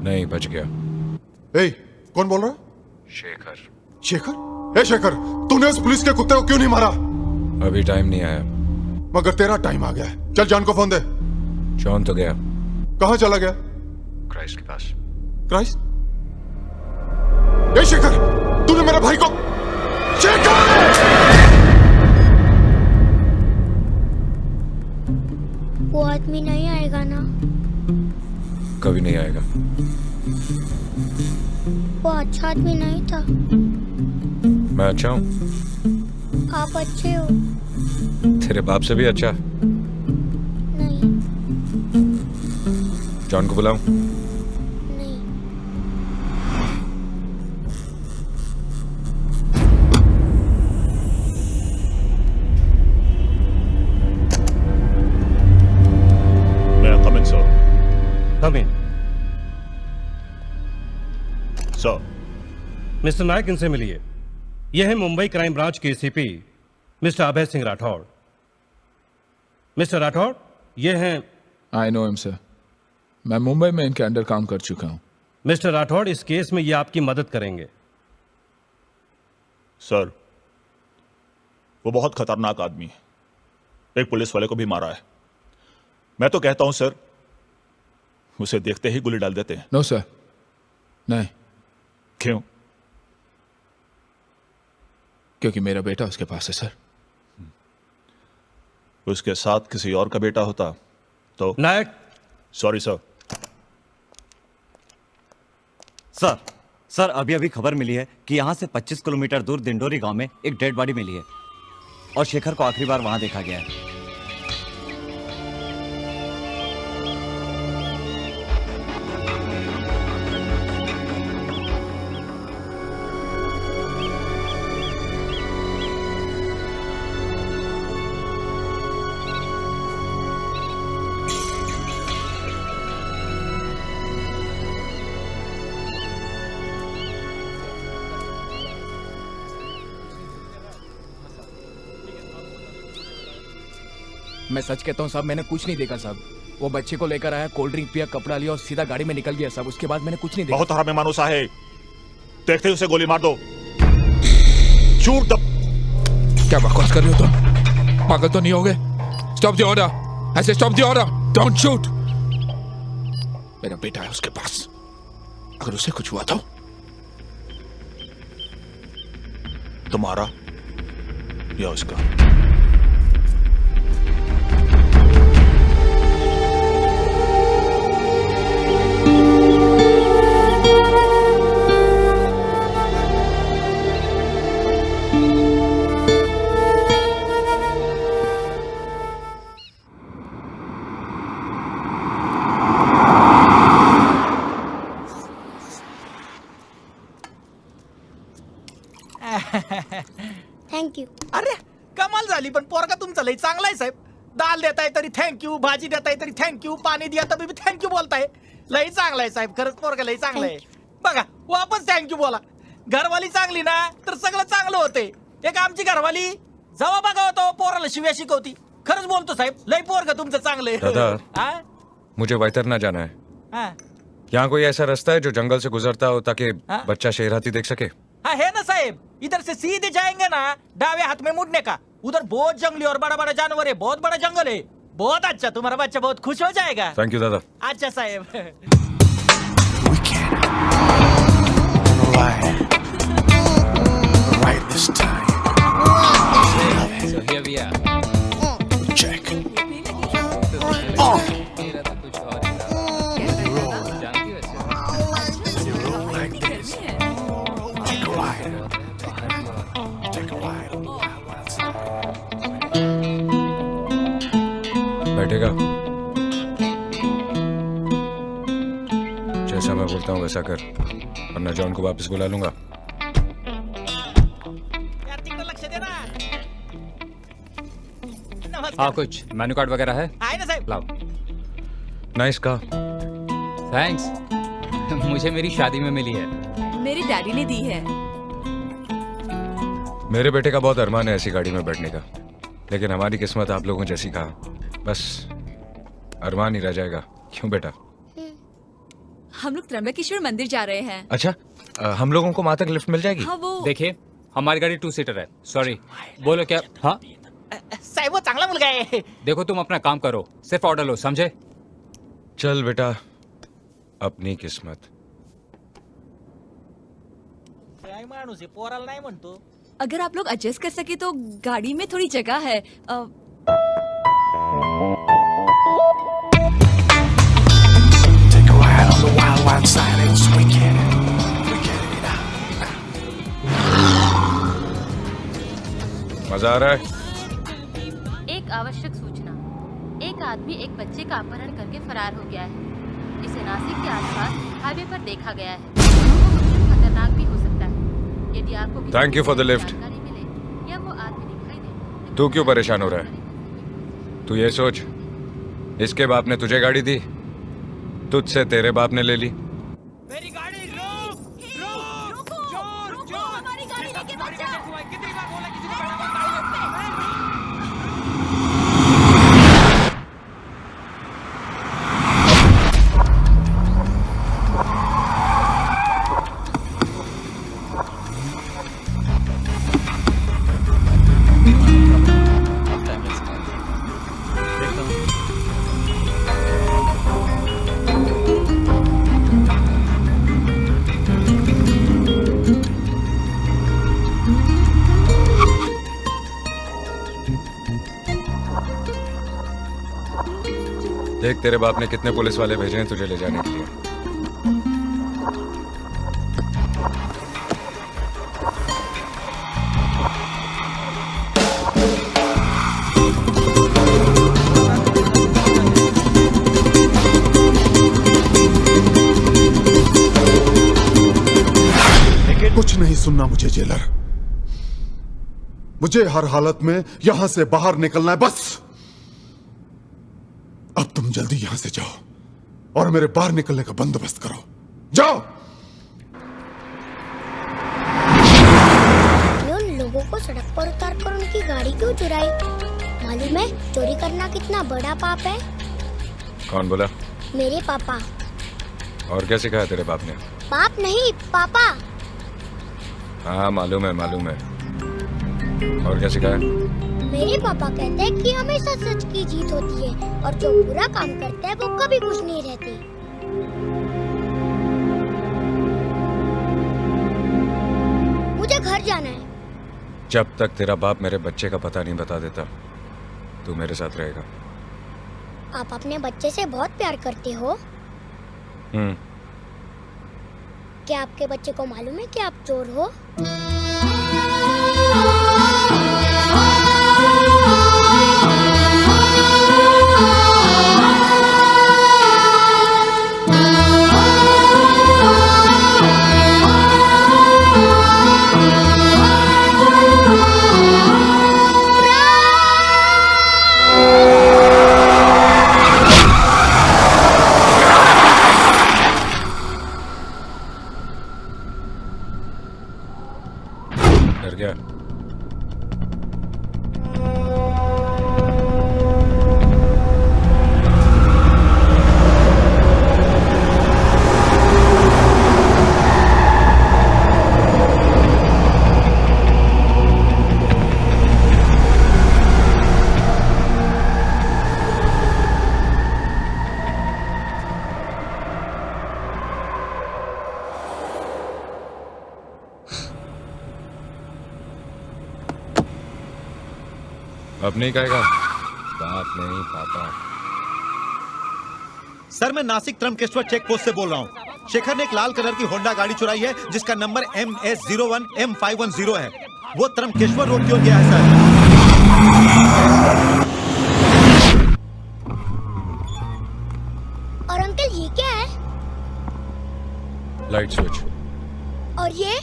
नहीं, बच गया। ए, कौन बोल रहा है? शेखर। शेखर? ए शेखर, तूने उस पुलिस के कुत्ते को क्यों नहीं मारा? अभी टाइम नहीं आया। मगर तेरा टाइम आ गया है। चल जॉन को फोन दे। जॉन तो गया। कहाँ चला गया? क्राइस्ट के पास। क्राइस्ट? ए शेखर, तूने मेरे भाई को... शेखर! वो आदमी नहीं आएगा ना? कभी नहीं आएगा। वो अच्छा आदमी नहीं था। मैं अच्छा हूँ। आप अच्छे हो। तेरे बाप से भी अच्छा। नहीं। जॉन को बुलाऊं? नहीं। Come in. Sir. मिस्टर नायक, इनसे मिलिए। यह है मुंबई क्राइम ब्रांच के ACP mister Abhay Singh Rathore. Mister Rathore, यह हैं... आई नो हिम सर। मैं मुंबई में इनके अंडर काम कर चुका हूं। मिस्टर राठौड़, इस केस में ये आपकी मदद करेंगे। सर, वो बहुत खतरनाक आदमी है। एक पुलिस वाले को भी मारा है। मैं तो कहता हूं सर, उसे देखते ही गोली डाल देते हैं। नो सर, नहीं। क्यों? क्योंकि मेरा बेटा उसके पास है सर। उसके साथ किसी और का बेटा होता तो... नायक। Sorry sir. सर अभी खबर मिली है कि यहाँ से 25 किलोमीटर दूर दिंडोरी गांव में एक डेड बॉडी मिली है और शेखर को आखिरी बार वहां देखा गया है। मैं सच कहता हूँ साहब, मैंने कुछ नहीं देखा साहब। वो बच्चे को लेकर आया, कोल्ड ड्रिंक पिया, कपड़ा लिया और सीधा गाड़ी में निकल गया साहब। उसके बाद मैंने कुछ नहीं देखा। बहुत हरामी मानूस है। देखते ही उसे गोली मार दो। शूट द... क्या बकवास कर रहे हो तुम? पागल तो नहीं हो गए? Stop the order. ऐसे stop the order. Don't shoot. मेरा बेटा है उसके पास, अगर उसे कुछ हुआ तो? तुम्हारा या उसका? Thank you. अरे कमाल झाली, पण पोरगा तुमचा लई चांगला आहे साहेब. दाल देताय तरी थँक्यू, भाजी देताय तरी थँक्यू, पाणी दिया तरी थँक्यू बोलताय. लई चांगला आहे साहेब, खरंच पोरगा लई चांगला आहे. बघा वापस थँक्यू बोला. घरवाली चांगली ना तर सगळं चांगलं होते. एक आमची घरवाली जवा बघा होतो पोराला शिव्या शिकवती. खरंच बोलतो साहेब, लई पोरगा तुमचं चांगलं आहे. दादा, मुझे वैतरना जाना है. हाँ यहाँ कोई ऐसा रास्ता है जो जंगल से गुजरता हो ताकि बच्चा शेर हाथी देख सके? हाँ है ना साहेब, इधर से सीधे जाएंगे ना, दावे हाथ में मुड़ने का. उधर बहुत जंगली और बड़ा बड़ा जानवर है, बहुत बड़ा जंगल है. बहुत अच्छा, तुम्हारा बच्चा बहुत खुश हो जाएगा. थैंक यू दादा. अच्छा साहेब. Right this time. So here we are. Check. बैठेगा? जैसा मैं बोलता हूँ वैसा कर, वरना जॉन को वापस बुला लूंगा। हाँ, कुछ मेन्यू कार्ड वगैरह है? आए ना साहब। लाओ। नाइस का। थैंक्स। मुझे मेरी शादी में मिली है। मेरे डैडी ने दी है। मेरे बेटे का बहुत अरमान है ऐसी गाड़ी में बैठने का, लेकिन हमारी किस्मत आप लोगों जैसी कहा, बस अरमान ही रह जाएगा। क्यों बेटा? हम लोग त्र्यंबकेश्वर मंदिर जा रहे हैं। अच्छा, हम लोगों को वहां तक लिफ्ट मिल जाएगी? हाँ, वो देखिए, हमारी गाड़ी 2 सीटर है। सॉरी, बोलो क्या? हाँ साहब, वो चांगला मुलगा है। देखो, तुम अपना काम करो, सिर्फ ऑर्डर लो, समझे? चल बेटा, अपनी किस्मत। माणूस है, पोराला नाही म्हणतो। अगर आप लोग एडजस्ट कर सके तो गाड़ी में थोड़ी जगह है। Take a ride on the wild, wild side. It's wicked. Wicked. मजा आ रहा है? एक आवश्यक सूचना। एक आदमी एक बच्चे का अपहरण करके फरार हो गया है। इसे नासिक के आसपास हाईवे पर देखा गया है। खतरनाक भी हो सकता है। यदि आपको thank you for the lift. या वो आदमी दिखाई दे। तू क्यों परेशान हो रहा है? तू ये सोच, इसके बाप ने तुझे गाड़ी दी, तुझसे तेरे बाप ने ले ली। मेरी गाड़ी रोक, रोक, चोर, चोर, हमारी गाड़ी लेके बच जा। कितनी बार बोला किसी ने बड़ा गाड़ी देख तेरे बाप ने कितने पुलिस वाले भेजे हैं तुझे ले जाने के लिए। कुछ नहीं सुनना मुझे जेलर, मुझे हर हालत में यहां से बाहर निकलना है बस। अब तुम जल्दी यहां से जाओ और मेरे बाहर निकलने का बंदोबस्त करो। जाओ। उन लोगों को सड़क पर उतार कर उनकी गाड़ी क्यों चुराई? मालूम है चोरी करना कितना बड़ा पाप है? कौन बोला? मेरे पापा। और क्या सिखाया तेरे बाप ने? पाप नहीं, पापा। हाँ मालूम है, मालूम है। और क्या सिखाया? मेरे पापा कहते हैं कि हमेशा सच की जीत होती है और जो बुरा काम करता है वो कभी खुश नहीं रहते। मुझे घर जाना है। जब तक तेरा बाप मेरे बच्चे का पता नहीं बता देता तू मेरे साथ रहेगा। आप अपने बच्चे से बहुत प्यार करते हो। क्या आपके बच्चे को मालूम है कि आप चोर हो? डर गया? अब नहीं कहेगा? बाप नहीं, पापा। सर मैं नासिक त्र्यंबकेश्वर चेक पोस्ट से बोल रहा हूँ। शेखर ने एक लाल कलर की होंडा गाड़ी चुराई है जिसका नंबर MS01M510 है। वो त्र्यंबकेश्वर रोड की ओर गया है सर। Light switch. और ये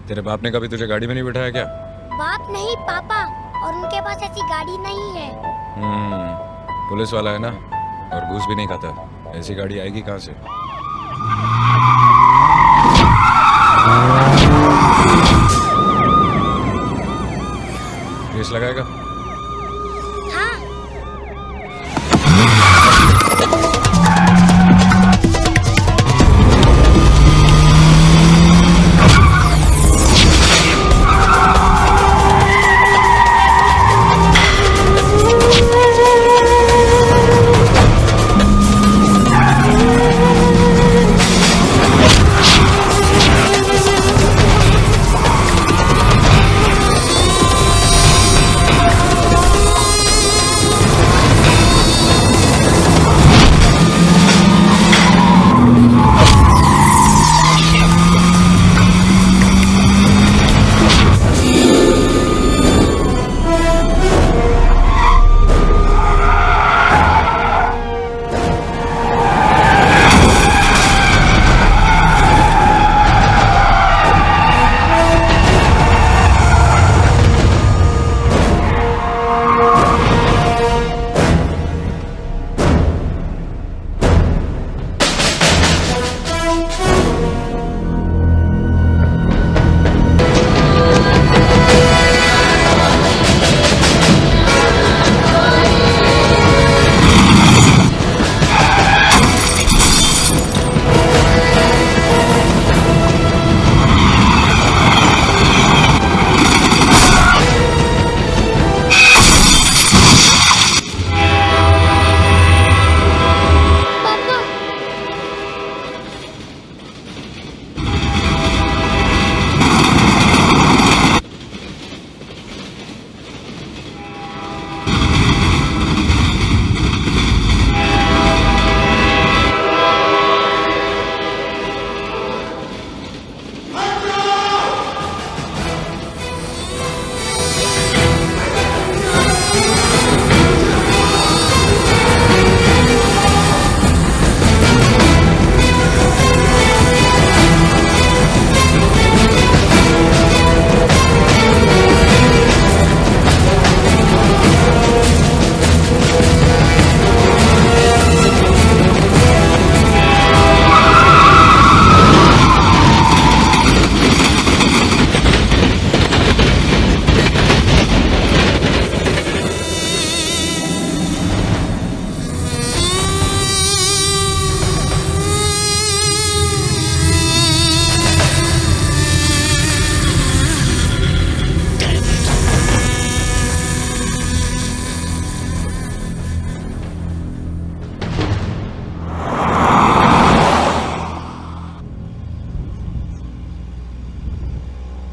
तेरे बाप ने कभी तुझे गाड़ी में नहीं बिठाया क्या? बाप नहीं, पापा, और उनके पास ऐसी गाड़ी नहीं है। पुलिस वाला है ना, और घूस भी नहीं खाता, ऐसी गाड़ी आएगी कहाँ से? रेस लगाएगा? हाँ।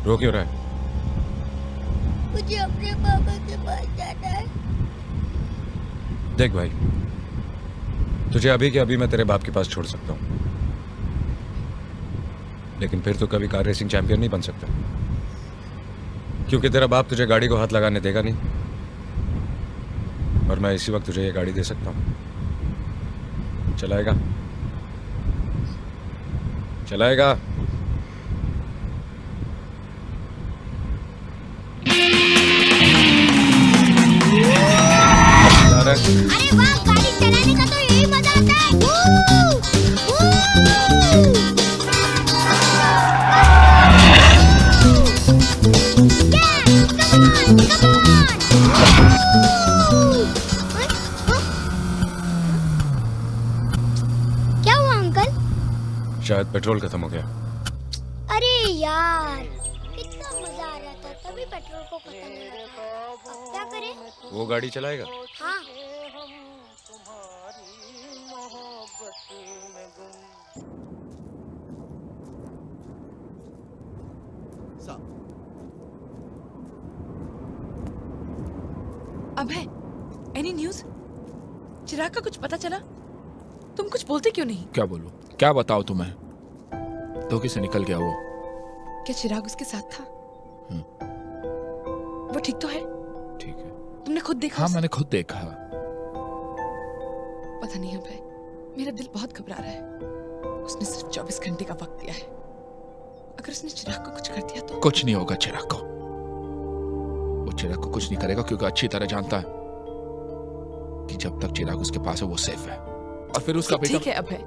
रो क्यों रहा है? मुझे अपने पापा के पास जाना है। देख भाई, तुझे अभी के अभी मैं तेरे बाप के पास छोड़ सकता हूँ, लेकिन फिर तो कभी कार रेसिंग चैंपियन नहीं बन सकता, क्योंकि तेरा बाप तुझे गाड़ी को हाथ लगाने देगा नहीं, और मैं इसी वक्त तुझे ये गाड़ी दे सकता हूँ। चलाएगा? चलाएगा? अरे वाह, गाड़ी चलाने का तो यही मजा आता है। क्या हुआ अंकल? शायद पेट्रोल खत्म हो गया। अरे यार, कितना मजा आ रहा था, तभी पेट्रोल को खत्म नहीं लगा। अब क्या करें? वो गाड़ी चलाएगा? हाँ। अभय, एनी न्यूज़? चिराग का कुछ पता चला? तुम कुछ बोलते क्यों नहीं? क्या बोलूं? क्या बताओ तुम्हें? धोखे से निकल गया वो। क्या चिराग उसके साथ था? वो ठीक तो है? ठीक है। तुमने खुद देखा? हाँ, मैंने खुद देखा। पता नहीं अभय, मेरा दिल बहुत घबरा रहा है। उसने सिर्फ 24 घंटे का वक्त दिया है। अगर उसने चिराग को कुछ कर दिया तो कुछ नहीं होगा चिराग को। वो चिराग को कुछ नहीं करेगा क्योंकि अच्छी तरह जानता है कि जब तक चिराग उसके पास है वो सेफ है। और फिर उसका बेटा ठीक है अभय,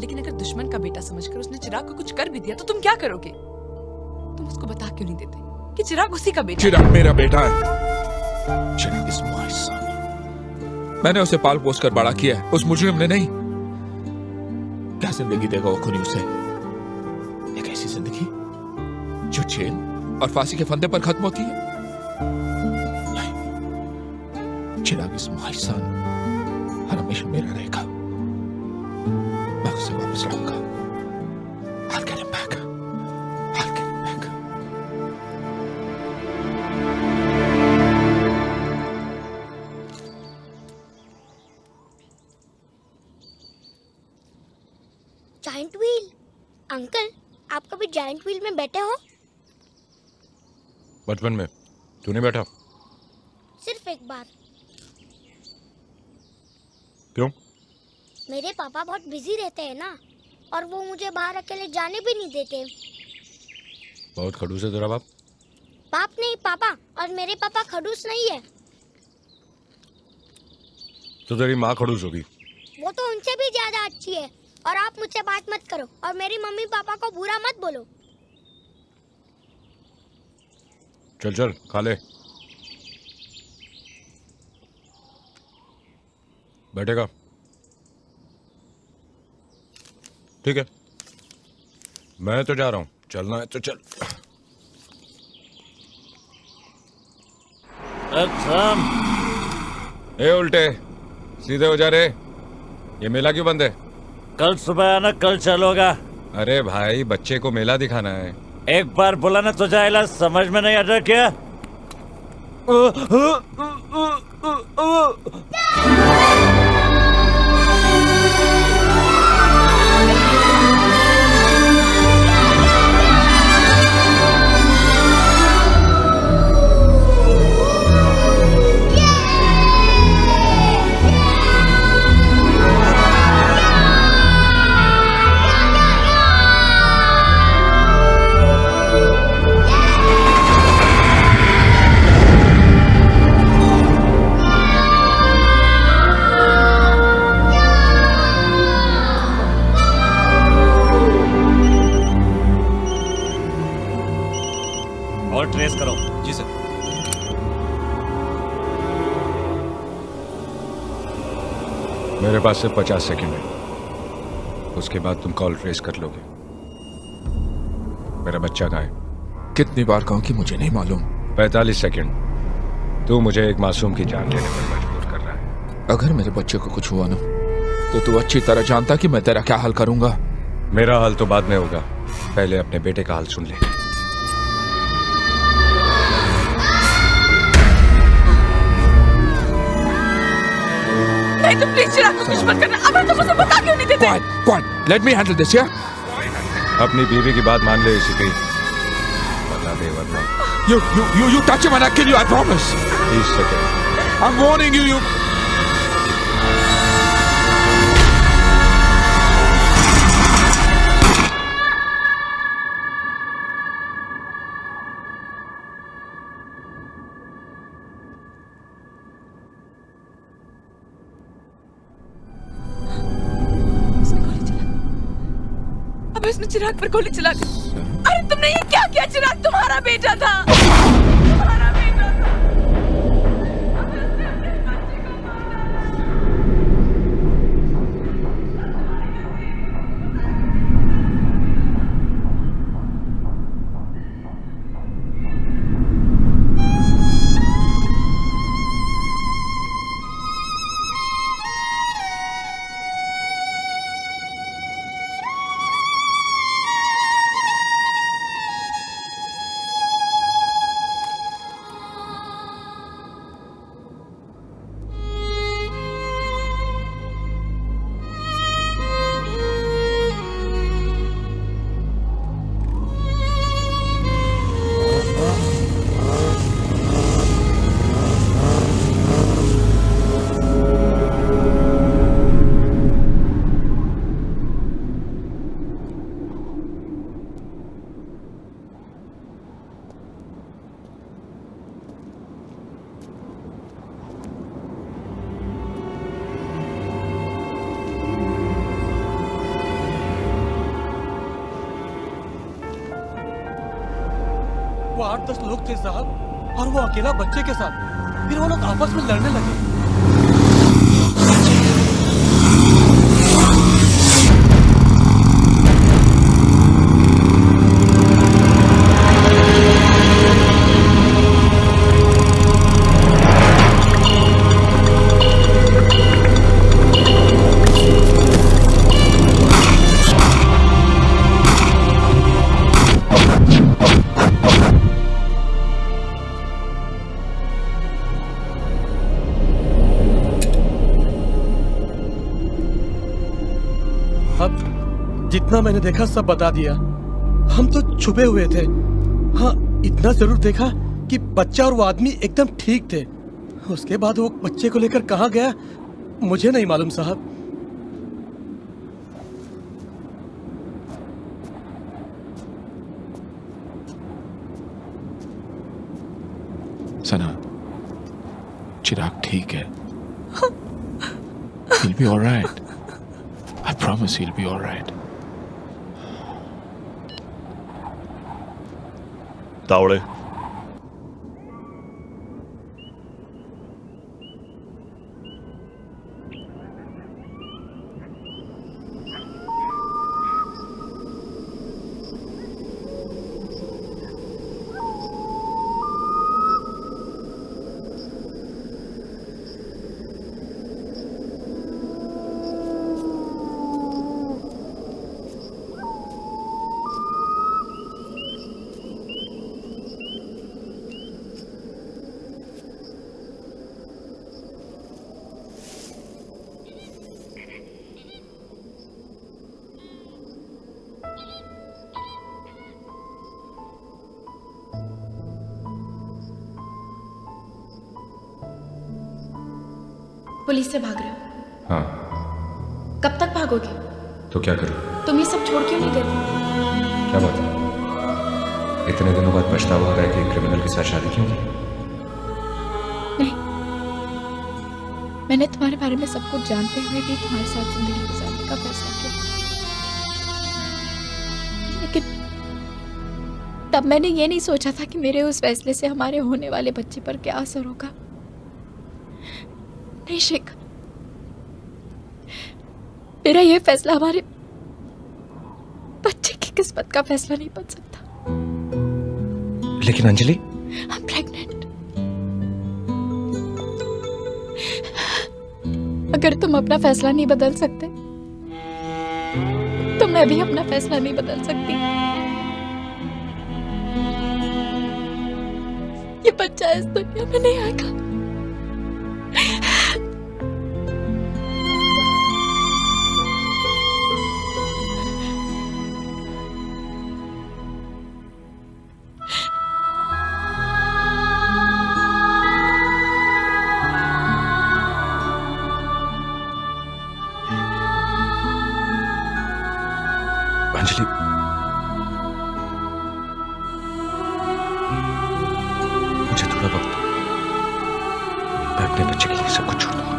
लेकिन अगर दुश्मन का बेटा समझकर उसने चिराग को कुछ कर भी दिया तो तुम क्या करोगे? तुम उसको बता क्यों नहीं देते कि चिराग उसी का बेटा है? चिराग मेरा बेटा है। चिराग इज माय सन। मैंने उसे पाल पोस कर बड़ा किया है, उस मुजरिम ने नहीं। क्या जिंदगी देगा वो खूनी उसे? एक ऐसी जिंदगी जो जेल और फांसी के फंदे पर खत्म होती है? नहीं, चिराग इज माय सन और हमेशा मेरा रहेगा। मैं उसे वापस लाऊंगा। I'll get him back. I'll get him back. Giant wheel. Uncle, आप कभी जायंट व्हील में बैठे हो? बचपन में। तू नहीं बैठा? सिर्फ एक बार। क्यों? मेरे पापा बहुत बिजी रहते हैं ना, और वो मुझे बाहर अकेले जाने भी नहीं देते। बहुत खड़ूस है तेरा बाप। बाप नहीं, पापा। और मेरे पापा खड़ूस नहीं है। तो तेरी माँ खड़ूस होगी। वो तो उनसे भी ज्यादा अच्छी है। और आप मुझसे बात मत करो और मेरी मम्मी पापा को बुरा मत बोलो। चल चल खा ले। बैठेगा? ठीक है, मैं तो जा रहा हूं। चलना है तो चल। ए उल्टे सीधे हो जा रे। ये मेला क्यों बंद है? कल सुबह आना, कल चलोगा। अरे भाई, बच्चे को मेला दिखाना है। एक बार बोला ना तो जाएला, समझ में नहीं आता क्या? और ट्रेस करो। जी सर। मेरे पास सिर्फ 50 सेकंड है, उसके बाद तुम कॉल ट्रेस कर लोगे। मेरा बच्चा कहाँ है? कितनी बार कहूं कि मुझे नहीं मालूम। 45 सेकंड। तू मुझे एक मासूम की जान लेने पर मजबूर कर रहा है। अगर मेरे बच्चे को कुछ हुआ ना तो तू अच्छी तरह जानता कि मैं तेरा क्या हाल करूंगा। मेरा हाल तो बाद में होगा, पहले अपने बेटे का हाल सुन ले। नहीं तो प्लीज चिराग को कुछ मत करना। अब तुम मुझे बता क्यों नहीं देते? Quiet, let me handle this, yeah? अपनी बीवी की बात मान ले इसी पे। बता दे वरना। You touch him and I kill you, I promise. 30 second. I'm warning you, अब इसने चिराग पर गोली चला दी। अरे तुमने ये क्या किया? चिराग तुम्हारा बेटा था। 8-10 लोग थे साहब, और वो अकेला बच्चे के साथ। फिर वो लोग आपस में लड़ने लगे। जितना मैंने देखा सब बता दिया। हम तो छुपे हुए थे। हाँ, इतना जरूर देखा कि बच्चा और वो आदमी एकदम ठीक थे। उसके बाद वो बच्चे को लेकर कहाँ गया मुझे नहीं मालूम साहब। सना, चिराग ठीक है। He'll be all right. I promise he'll be all right. Tawde, police से भाग रहे हो? हाँ। कब तक भागोगे? तो क्या करूं? तुम ये सब छोड़ क्यों नहीं गए? क्या बात है? इतने दिनों बाद पछतावा हो रहा है कि क्रिमिनल के साथ शादी क्यों की? नहीं, मैंने तुम्हारे बारे में सब कुछ जानते हुए भी तुम्हारे साथ जिंदगी गुजारने का फैसला किया। लेकिन तब मैंने ये नहीं सोचा था कि मेरे उस फैसले से हमारे होने वाले बच्चे पर क्या असर होगा। नहीं शेखर, मेरा ये फैसला हमारे बच्चे की किस्मत का फैसला नहीं बन सकता। लेकिन अंजलि, I'm pregnant। अगर तुम अपना फैसला नहीं बदल सकते तो मैं भी अपना फैसला नहीं बदल सकती। ये बच्चा इस दुनिया में नहीं आएगा। अंजलि, मुझे थोड़ा वक्त, मैं अपने बच्चे के लिए सब कुछ छोड़ दूंगा।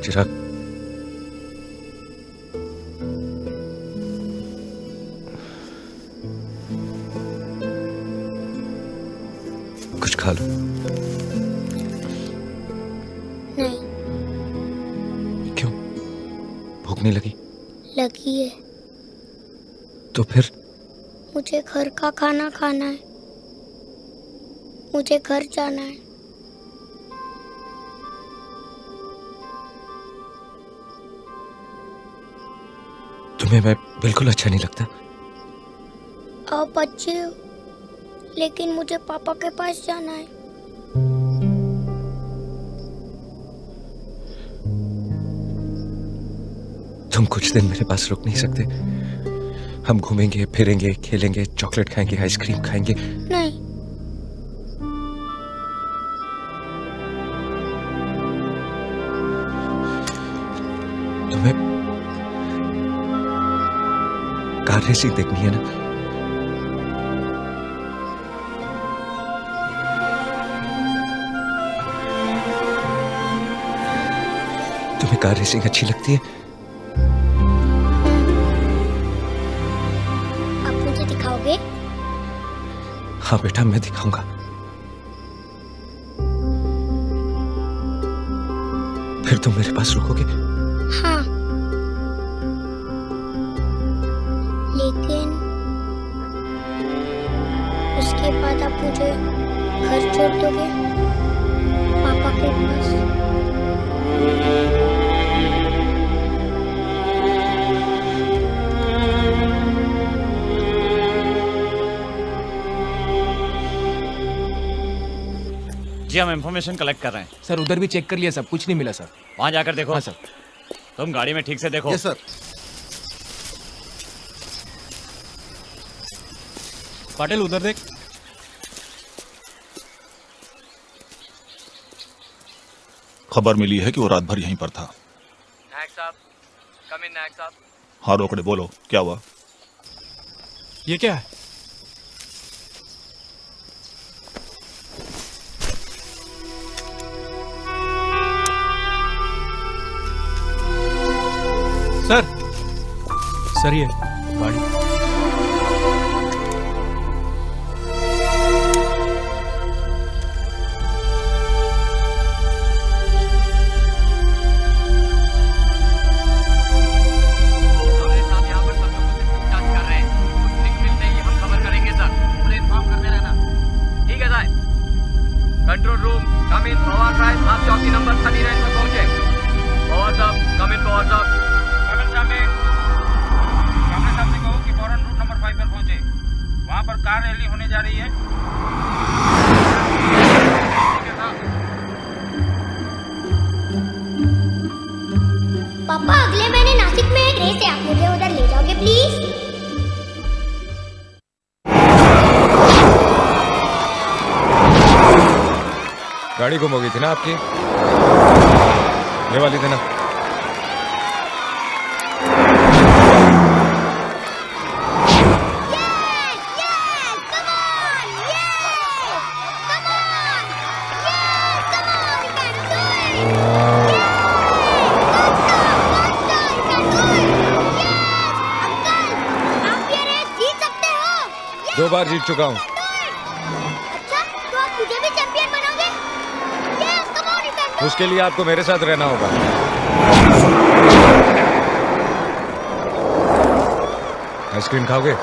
चिराग, कुछ खा लो। नहीं। क्यों? भूख नहीं लगी? लगी है। तो फिर? मुझे घर का खाना खाना है। मुझे घर जाना है। तुम्हें मैं बिल्कुल अच्छा नहीं लगता? आप अच्छे हो, लेकिन मुझे पापा के पास जाना है। तुम कुछ दिन मेरे पास रुक नहीं सकते? हम घूमेंगे, फिरेंगे, खेलेंगे, चॉकलेट खाएंगे, आइसक्रीम खाएंगे। नहीं। कार रेसिंग देखनी है ना? तुम्हें कार रेसिंग अच्छी लगती है? आप मुझे दिखाओगे? हाँ बेटा, मैं दिखाऊंगा। फिर तुम मेरे पास रुकोगे? हाँ, लेकिन उसके बाद आप मुझे घर छोड़ दोगे पापा के पास? जी हम इंफॉर्मेशन कलेक्ट कर रहे हैं। सर उधर भी चेक कर लिया, सब कुछ नहीं मिला सर। वहां जाकर देखो। हाँ सर। तुम गाड़ी में ठीक से देखो। Yes sir. पाटिल उधर देख। खबर मिली है कि वो रात भर यहीं पर था। नायक साहब, कम इन नायक साहब। हाँ रोकड़े, बोलो क्या हुआ? ये क्या है? सर ये गाड़ी। कंट्रोल रूम, कम इन पवार साहब, आप चौकी नंबर 39 पर पहुंचे। पवार साहब, कम इन पवार साहब। सामने साहब से कहो कि फौरन रूट नंबर 5 पर पहुंचे। वहां पर कार रैली होने जा रही है। पापा अगले महीने नासिक में एक रेस है, आप मुझे उधर ले जाओगे प्लीज? गाड़ी गुम हो गई थी ना आपकी? ये वाली थी ना? दो बार जीत चुका हूँ। अच्छा, तो आप मुझे भी चैंपियन बनोगे? Yes, come on effect. उसके लिए आपको मेरे साथ रहना होगा। आइसक्रीम खाओगे?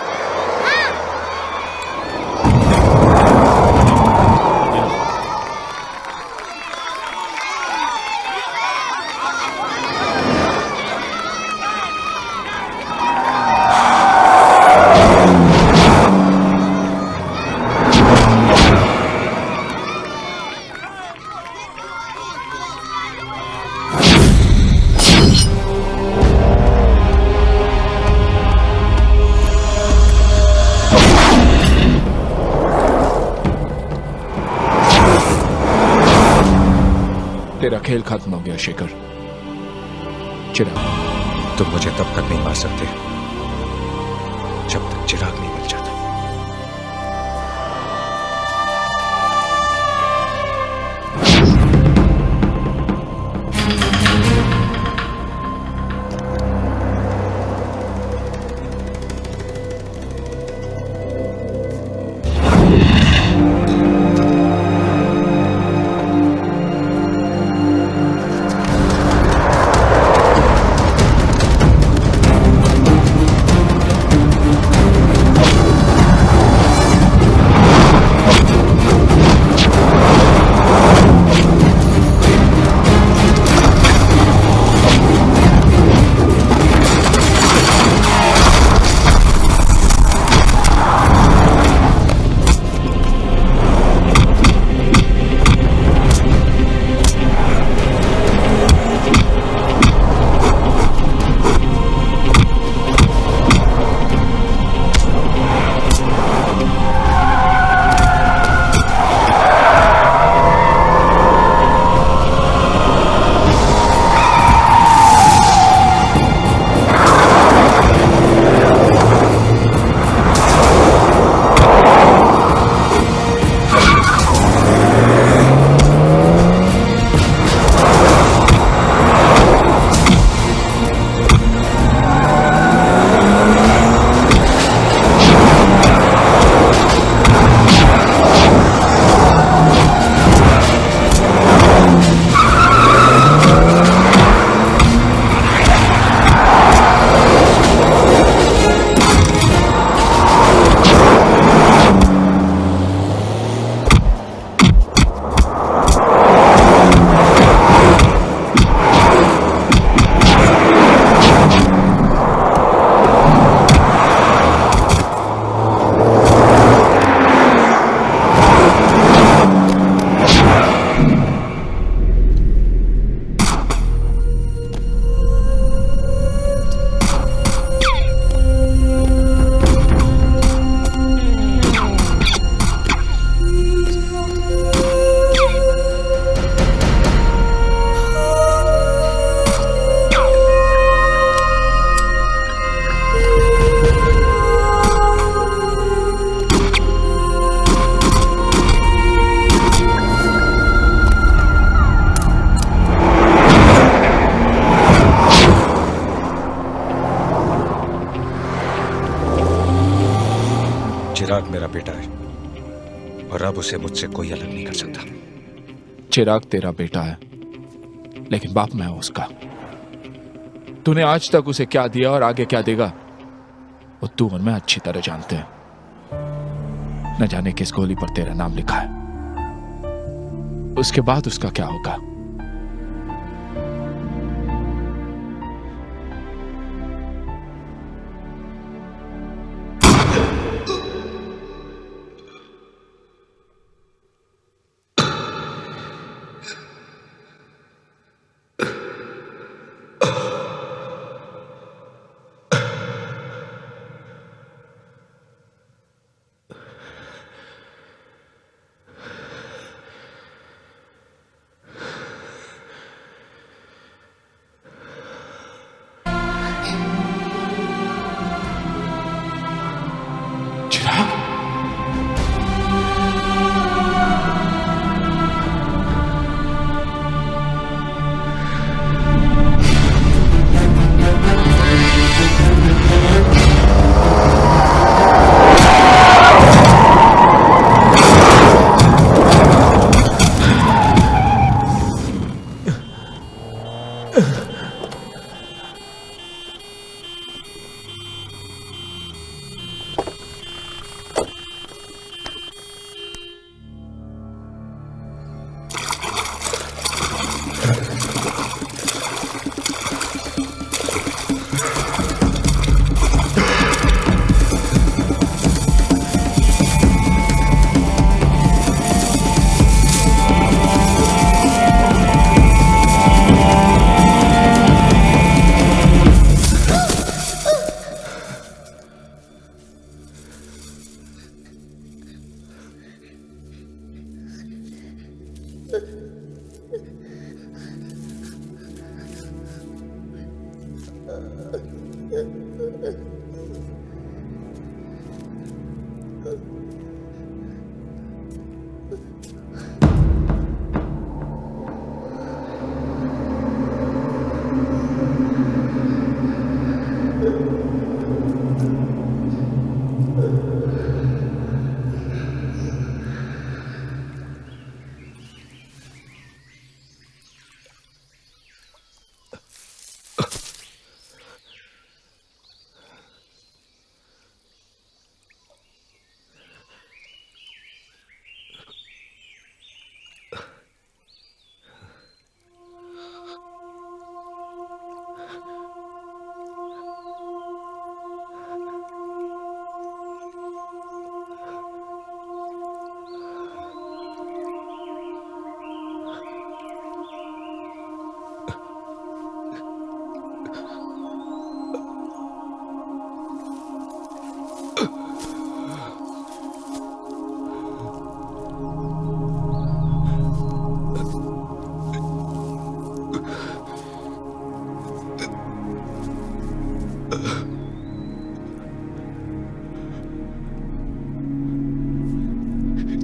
तेरा खेल खत्म हो गया शेखर। चिराग, तुम मुझे तब तक नहीं मार सकते जब तक चिराग नहीं मिल जाता। चिराग मेरा बेटा है और अब उसे मुझसे कोई अलग नहीं कर सकता। चिराग तेरा बेटा है, लेकिन बाप मैं हूं उसका। तूने आज तक उसे क्या दिया और आगे क्या देगा वो तू और मैं अच्छी तरह जानते हैं। न जाने किस गोली पर तेरा नाम लिखा है, उसके बाद उसका क्या होगा।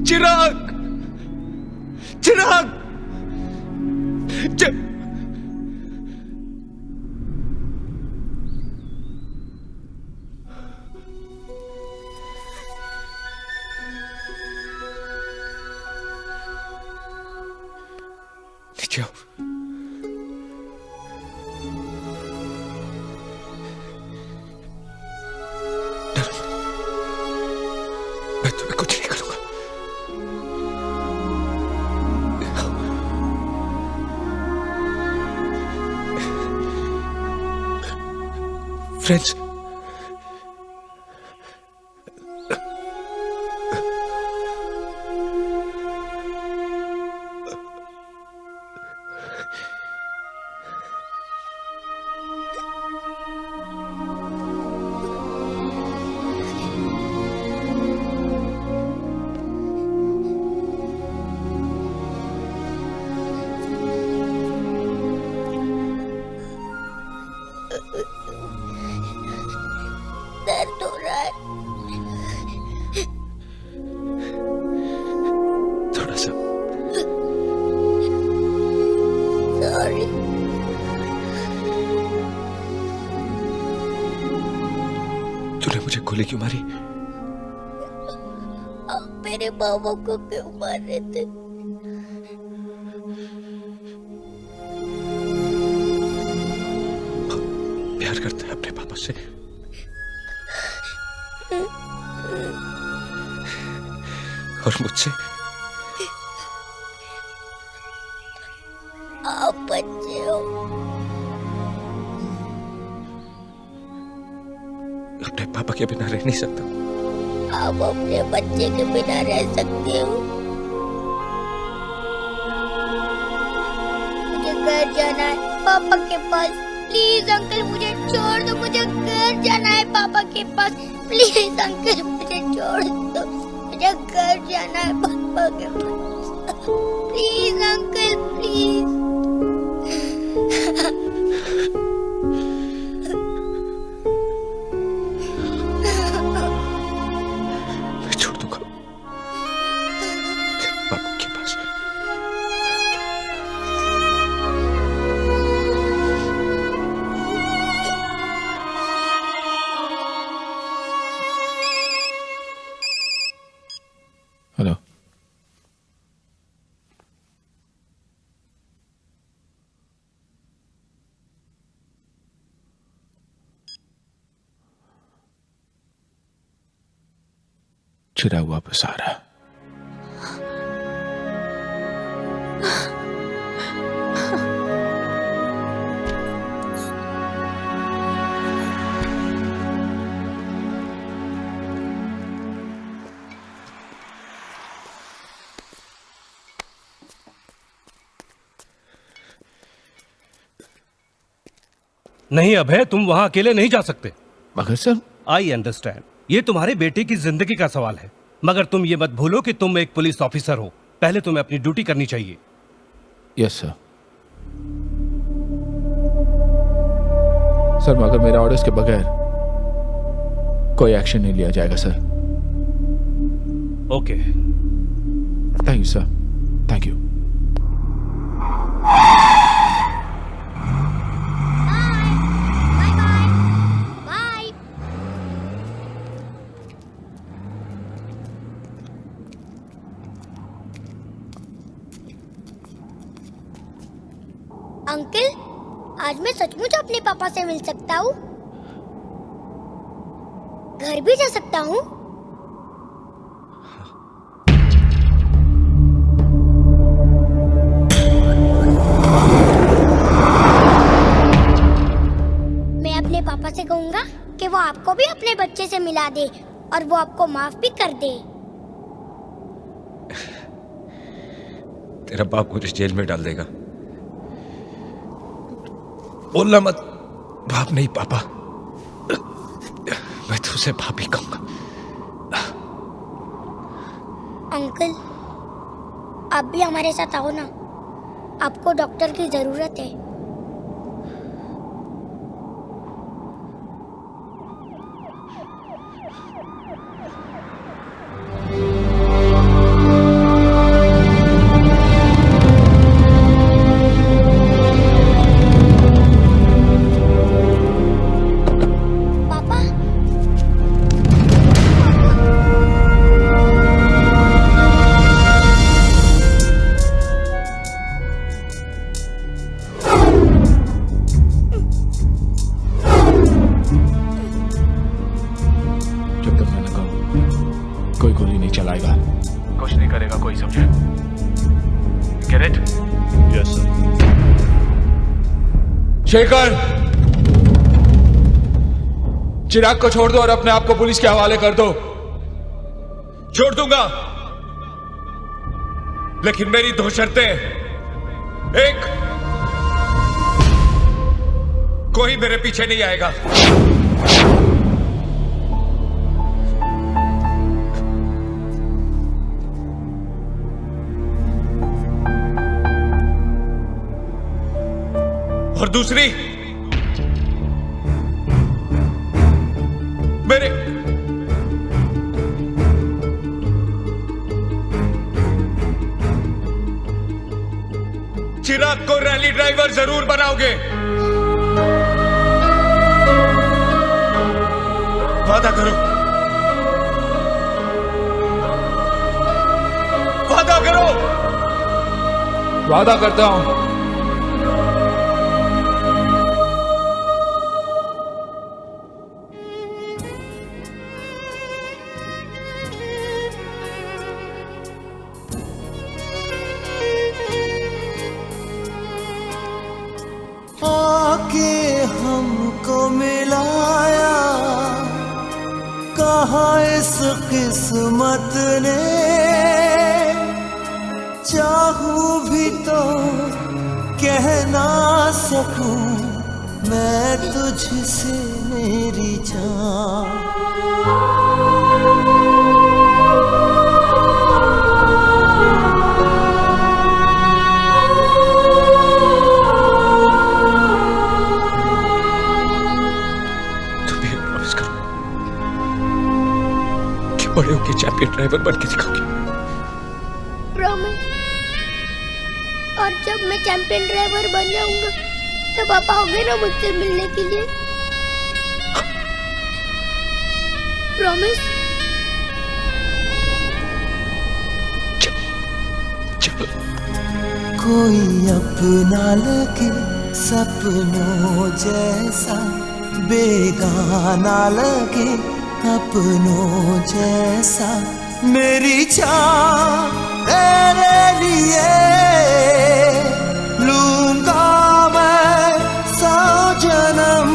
चिराग, चिराग, नीचे आओ। मैं तुम्हें कुछ नहीं करूंगा। फ्रेंड्स, दर्द हो रहा है। थोड़ा सा। सॉरी। तूने मुझे गोली क्यों मारी? मेरे पापा को क्यों मार रहे थे? प्यार करते हैं अपने पापा से। और मुझसे। आप बच्चे हो। अपने पापा के बिना रह नहीं सकता। आप अपने बच्चे के बिना रह सकते हो। मुझे घर जाना है पापा के पास। प्लीज अंकल मुझे छोड़ दो, मुझे घर जाना है पापा के पास। प्लीज अंकल मुझे छोड़ दो, मुझे घर जाना है पापा के पास। Please uncle please. मैं छोड़ दूंगा पापा के पास। हेलो। चिराग वापस आ रहा है। नहीं अभय, तुम वहां अकेले नहीं जा सकते। मगर सर, आई अंडरस्टैंड, ये तुम्हारे बेटे की जिंदगी का सवाल है, मगर तुम ये मत भूलो कि तुम एक पुलिस ऑफिसर हो। पहले तुम्हें अपनी ड्यूटी करनी चाहिए। Yes sir. सर मगर मेरे ऑर्डर्स के बगैर कोई एक्शन नहीं लिया जाएगा sir. Okay. Thank you sir, thank you. Uncle, आज मैं सचमुच अपने पापा से मिल सकता हूँ? घर भी जा सकता हूँ? मैं अपने पापा से कहूँगा कि वो आपको भी अपने बच्चे से मिला दे और वो आपको माफ भी कर दे। तेरा बाप मुझे जेल में डाल देगा। बोलना मत। बाप नहीं पापा, मैं तो उसे बाप ही कहूंगा। अंकल, आप भी हमारे साथ आओ ना, आपको डॉक्टर की जरूरत है। शेखर, चिराग को छोड़ दो और अपने आप को पुलिस के हवाले कर दो। छोड़ दूंगा, लेकिन मेरी दो शर्तें। एक, कोई मेरे पीछे नहीं आएगा। और दूसरी, मेरे चिराग को रैली ड्राइवर जरूर बनाओगे। वादा करो। करो। वादा करता हूं। आके हमको मिलाया कहा इस किस्मत ने, चाहूं भी तो कह ना सकूं मैं तुझसे मेरी जान। बड़े होके चैंपियन ड्राइवर बन के दिखाओगे। प्रॉमिस। और जब मैं चैंपियन ड्राइवर बन जाऊंगा तब आप आओगे ना मुझसे मिलने के लिए? प्रॉमिस। कोई अपना लगे सपनों जैसा, बेगाना लगे अपनों जैसा, मेरी जान तेरे लिए लूंगा मैं 100 जन्म।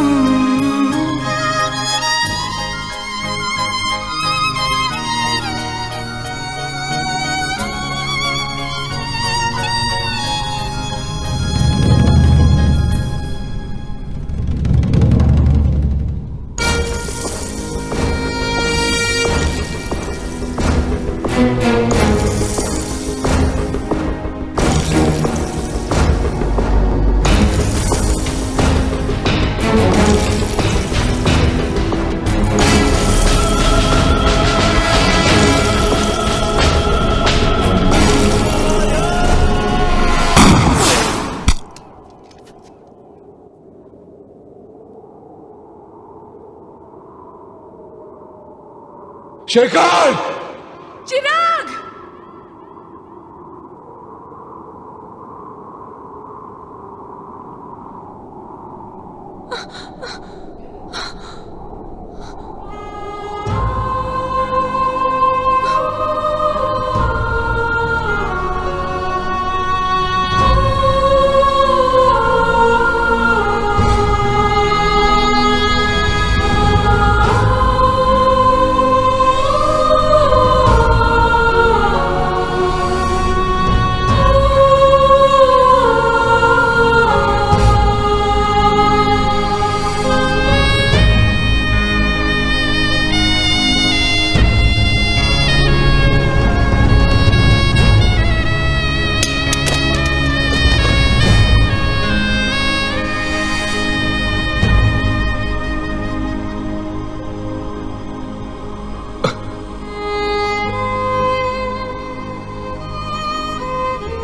शेखर! चिराग!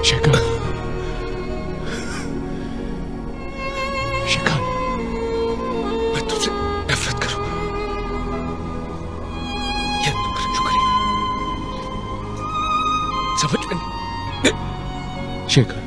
शेखर, शेखर, मैं तुझसे नफरत करूं। ये तुम्हारी शुक्रिया समझ में नहीं। शेखर,